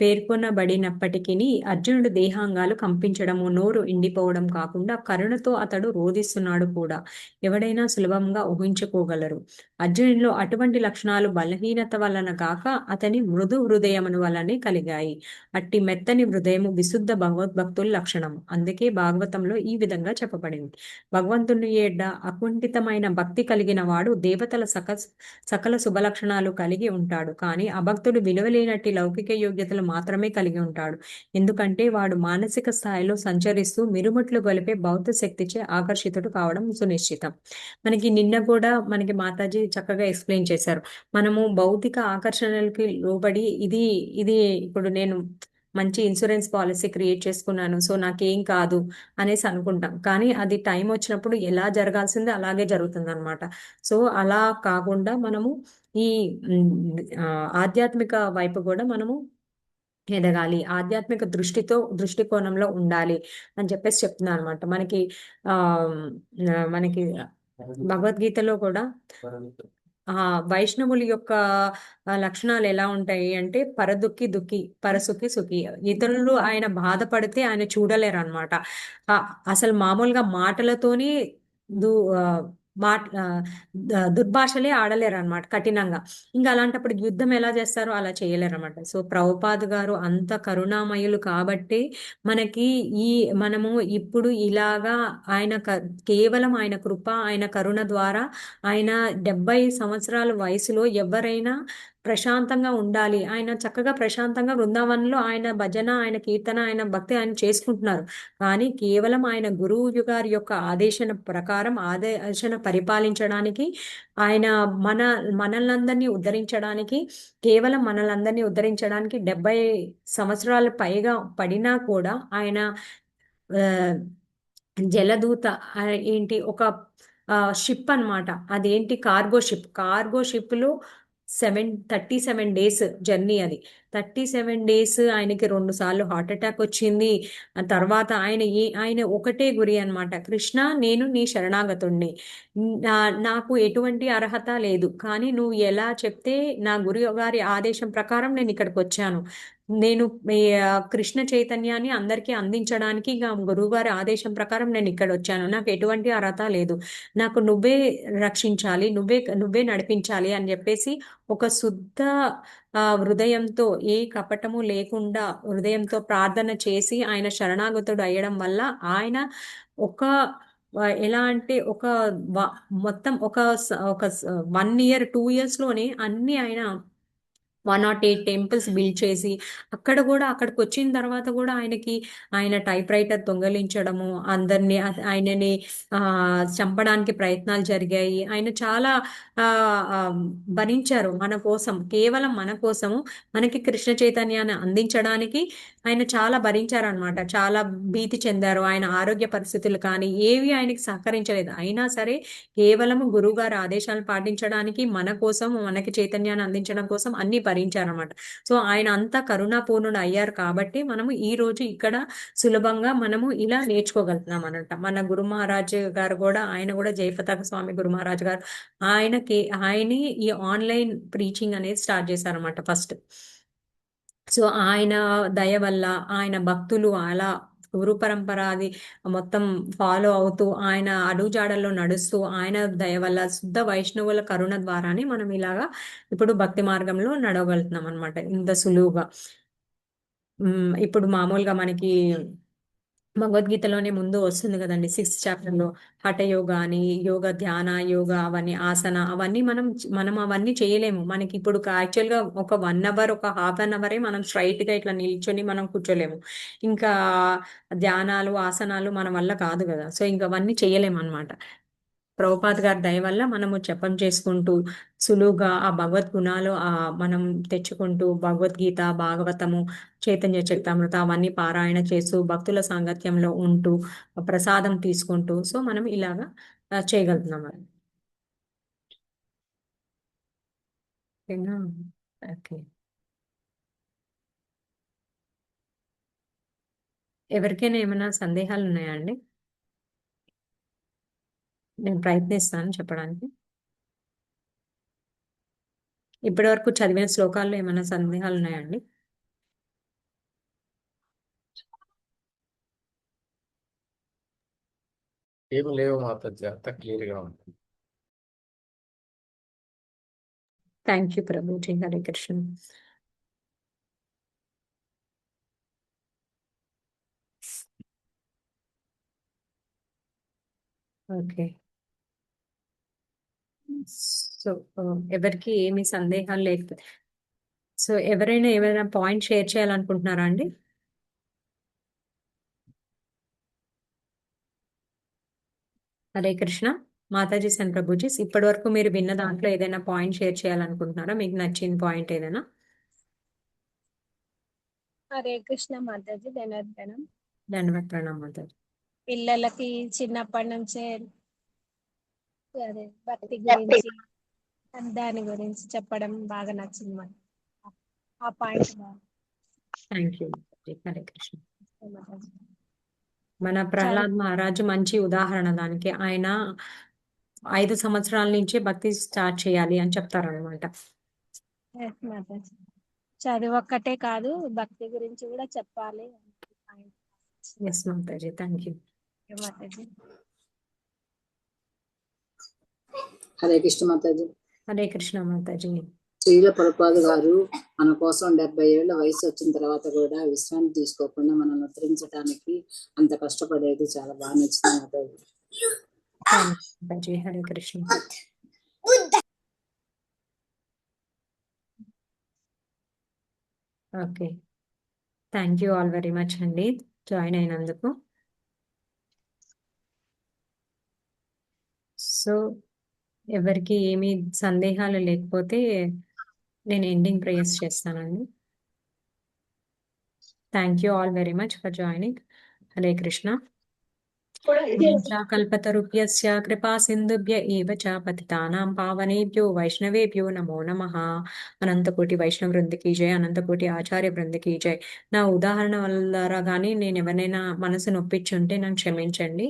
పేర్కొనబడినప్పటికీ అర్జునుడు దేహాంగాలు కంపించడము, నోరు ఎండిపోవడం కాకుండా కరుణతో అతడు రోధిస్తున్నాడు కూడా ఎవడైనా సులభంగా ఊహించుకోగలరు. అర్జునుడిలో అటువంటి లక్షణాలు బలహీనత వలన కాక అతని మృదు హృదయమును వలనే కలిగాయి. అట్టి మెత్తని హృదయము విశుద్ధ భగవద్భక్తుల లక్షణము. అందుకే భాగవతంలో ఈ విధంగా చెప్పబడింది, భగవంతుని ఏడ్డ అకుంఠితమైన భక్తి కలిగిన వాడు దేవతల సకల శుభలక్షణాలు కలిగి ఉంటాడు. కానీ అభక్తుడు విలువలేనట్టి లౌకిక యోగ్యతలు మాత్రమే కలిగి ఉంటాడు. ఎందుకంటే వాడు మానసిక స్థాయిలో సంచరిస్తూ మిరుముట్లు గొలిపే భౌతిక శక్తిచే ఆకర్షితుడు కావడం సునిశ్చితం. మనకి నిన్న కూడా మనకి మాతాజీ చక్కగా ఎక్స్ప్లెయిన్ చేశారు. మనము భౌతిక ఆకర్షణలకి లోబడి ఇది ఇప్పుడు నేను మంచి ఇన్సూరెన్స్ పాలసీ క్రియేట్ చేసుకున్నాను, సో నాకేం కాదు అనేసి అనుకుంటాం. కానీ అది టైం వచ్చినప్పుడు ఎలా జరగాల్సిందో అలాగే జరుగుతుంది అనమాట. సో అలా కాకుండా మనము ఈ ఆధ్యాత్మిక వైపు కూడా మనము ఎదగాలి, ఆధ్యాత్మిక దృష్టికోణంలో ఉండాలి అని చెప్పేసి చెప్తున్నాను అనమాట. మనకి భగవద్గీతలో కూడా వైష్ణవుల యొక్క లక్షణాలు ఎలా ఉంటాయి అంటే పరదుఃఖి దుఃఖి, పరసుఖి సుఖి. ఇతరులు ఆయన బాధపడితే ఆయన చూడలేరు అనమాట. అసలు మామూలుగా మాటలతోని దుర్భాషలే ఆడలేరు అనమాట కఠినంగా. ఇంకా అలాంటప్పుడు యుద్ధం ఎలా చేస్తారో అలా చేయలేరు అనమాట. సో ప్రభుపాద్ గారు అంత కరుణామయులు కాబట్టి మనము ఇప్పుడు ఇలాగా ఆయన కేవలం ఆయన కృప, ఆయన కరుణ ద్వారా ఆయన 70 సంవత్సరాల వయసులో ఎవరైనా ప్రశాంతంగా ఉండాలి, ఆయన చక్కగా ప్రశాంతంగా బృందావనంలో ఆయన భజన, ఆయన కీర్తన, ఆయన భక్తి ఆయన చేసుకుంటున్నారు. కానీ కేవలం ఆయన గురువు గారి యొక్క ఆదేశన ప్రకారం పరిపాలించడానికి, ఆయన మనల్నందరినీ ఉద్ధరించడానికి, కేవలం మనల్ందరినీ ఉద్ధరించడానికి 70 సంవత్సరాలు పైగా పడినా కూడా ఆయన జలదూత ఏంటి, ఒక షిప్ అన్నమాట. అదేంటి, కార్గో షిప్ లో 37 days జర్నీ అది. 37 days ఆయనకి 2 సార్లు హార్ట్ అటాక్ వచ్చింది. ఆ తర్వాత ఆయన ఒకటే గురి అన్నమాట, కృష్ణ నేను నీ శరణాగతుణ్ణి, నాకు ఎటువంటి అర్హత లేదు, కానీ నువ్వు ఎలా చెప్తే నా గురు గారి ఆదేశం ప్రకారం నేను ఇక్కడికి వచ్చాను. నేను కృష్ణ చైతన్యాన్ని అందరికీ అందించడానికి గురువుగారి ఆదేశం ప్రకారం నేను ఇక్కడ వచ్చాను. నాకు ఎటువంటి అర్హత లేదు, నాకు నువ్వే రక్షించాలి, నువ్వే నడిపించాలి అని చెప్పేసి ఒక శుద్ధ హృదయంతో, ఏ కపటము లేకుండా హృదయంతో ప్రార్థన చేసి ఆయన శరణాగతుడు అయ్యడం వల్ల ఆయన ఒక ఎలా అంటే మొత్తం ఒక 1 year 2 years లోనే అన్ని ఆయన 108 టెంపుల్స్ బిల్డ్ చేసి, అక్కడికి వచ్చిన తర్వాత కూడా ఆయన టైప్ రైటర్ దొంగలించడము, అందరినీ ఆయనని చంపడానికి ప్రయత్నాలు జరిగాయి. ఆయన చాలా భరించారు మన కోసం, కేవలం మన కోసము, మనకి కృష్ణ చైతన్యాన్ని అందించడానికి ఆయన చాలా భరించారు అనమాట. చాలా భీతి చెందారు. ఆయన ఆరోగ్య పరిస్థితులు కానీ ఏవి ఆయనకి సహకరించలేదు. అయినా సరే కేవలం గురువుగారి ఆదేశాలను పాటించడానికి, మన కోసం, మనకి చైతన్యాన్ని అందించడం కోసం అన్ని భరించారనమాట. సో ఆయన అంతా కరుణాపూర్ణుడు అయ్యారు కాబట్టి మనము ఈ రోజు ఇక్కడ సులభంగా మనము ఇలా నేర్చుకోగలుగుతున్నాం అనమాట. మన గురు మహారాజ్ గారు కూడా, ఆయన కూడా జయపతాక స్వామి గురు మహారాజ్ గారు ఆయన ఈ ఆన్లైన్ ప్రీచింగ్ అనేది స్టార్ట్ చేశారనమాట ఫస్ట్. సో ఆయన దయ వల్ల, ఆయన భక్తులు అలా గురు పరంపర అది మొత్తం ఫాలో అవుతూ, ఆయన అడుగుజాడల్లో నడుస్తూ, ఆయన దయ వల్ల, శుద్ధ వైష్ణవుల కరుణ ద్వారానే మనం ఇలాగా ఇప్పుడు భక్తి మార్గంలో నడవగలుగుతున్నాం అనమాట ఇంత సులువుగా. ఇప్పుడు మామూలుగా మనకి భగవద్గీతలోనే ముందు వస్తుంది కదండి 6th chapter లో హఠయోగ అని, యోగ ధ్యాన యోగ అవన్నీ ఆసన అవన్నీ మనం అవన్నీ చేయలేము. మనకి ఇప్పుడు యాక్చువల్గా ఒక 1 hour, ఒక ½ an hour మనం స్ట్రైట్ గా ఇట్లా నిల్చొని మనం కూర్చోలేము. ఇంకా ధ్యానాలు ఆసనాలు మన వల్ల కాదు కదా. సో ఇంకా అవన్నీ చేయలేము అనమాట. ప్రభుపాద్ గారి దయ వల్ల మనము జపం చేసుకుంటూ సులువుగా ఆ భగవద్ గుణాలు మనం తెచ్చుకుంటూ, భగవద్గీత, భాగవతము, చైతన్య చరితామృత అవన్నీ పారాయణ చేస్తూ, భక్తుల సాంగత్యంలో ఉంటూ, ప్రసాదం తీసుకుంటూ, సో మనం ఇలాగా చేయగలుగుతున్నాం. ఓకే, ఎవరికైనా ఏమైనా సందేహాలు ఉన్నాయా అండి? నేను ప్రయత్నిస్తాను చెప్పడానికి. ఇప్పటి వరకు చదివిన శ్లోకాల్లో ఏమైనా సందేహాలు ఉన్నాయండి? ఏమి లేవు మాతాజీ, అంతా క్లియర్ గా ఉంది. Thank you Prabhuji. Hare Krishna. Okay, so ఎవరికి ఏమి సందేహాలు లేకపోతే, సో ఎవరైనా ఏమైనా పాయింట్ షేర్ చేయాలనుకుంటున్నారా అండి? హరే కృష్ణ. మాతాజీ అండ్ ప్రభుజీ, ఇప్పటి వరకు మీరు విన్న దాంట్లో ఏదైనా పాయింట్ షేర్ చేయాలనుకుంటున్నారా? మీకు నచ్చిన పాయింట్ ఏదైనా? హరే కృష్ణ మాతాజీ, ధన్యవాదం. ధన్యవాద ప్రణామం మాతాజీ. పిల్లలకి చిన్నప్పటి నుంచే అదే భక్తి గురించి, దాని గురించి చెప్పడం బాగా నచ్చింది మాకు. ఆ point thank you. Hare Krishna. మన ప్రహ్లాద్ మహారాజు మంచి ఉదాహరణ దానికి. ఆయన 5 సంవత్సరాల నుంచే భక్తి స్టార్ట్ చేయాలి అని చెప్తారనమాట. చదువు ఒక్కటే కాదు, భక్తి గురించి కూడా చెప్పాలి. ఎస్ మాతాజీ, థ్యాంక్ యూ. హరే కృష్ణ మాతాజీ. హరే కృష్ణ మాతాజీ. శ్రీల ప్రభుపాద గారు మన కోసం 70 ఏళ్ల వయసు వచ్చిన తర్వాత కూడా విశ్రాంతి తీసుకోకుండా మనల్ని ఉద్ధరించడానికి అంత కష్టపడేది చాలా బాగా నచ్చింది మాతాజీ. Hare Krishna. Okay, thank you all very much అండి జాయిన్ అయినందుకు. సో ఎవరికి ఏమి సందేహాలు లేకపోతే నేను ఎండింగ్ ప్రేయర్స్ చేస్తానండి. Thank you all very much for joining. Hare Krishna. కల్పతరుభ్యస్య కృపా సింధుభ్య ఏవ చ పతితానాం పావనేభ్యో వైష్ణవేభ్యో నమో నమః. అనంతకోటి వైష్ణవ వృందికి జై, అనంతకోటి ఆచార్య బృందికి జై. నా ఉదాహరణ వల్ల కానీ నేను ఎవరైనా మనసు నొప్పించి ఉంటే నన్ను క్షమించండి.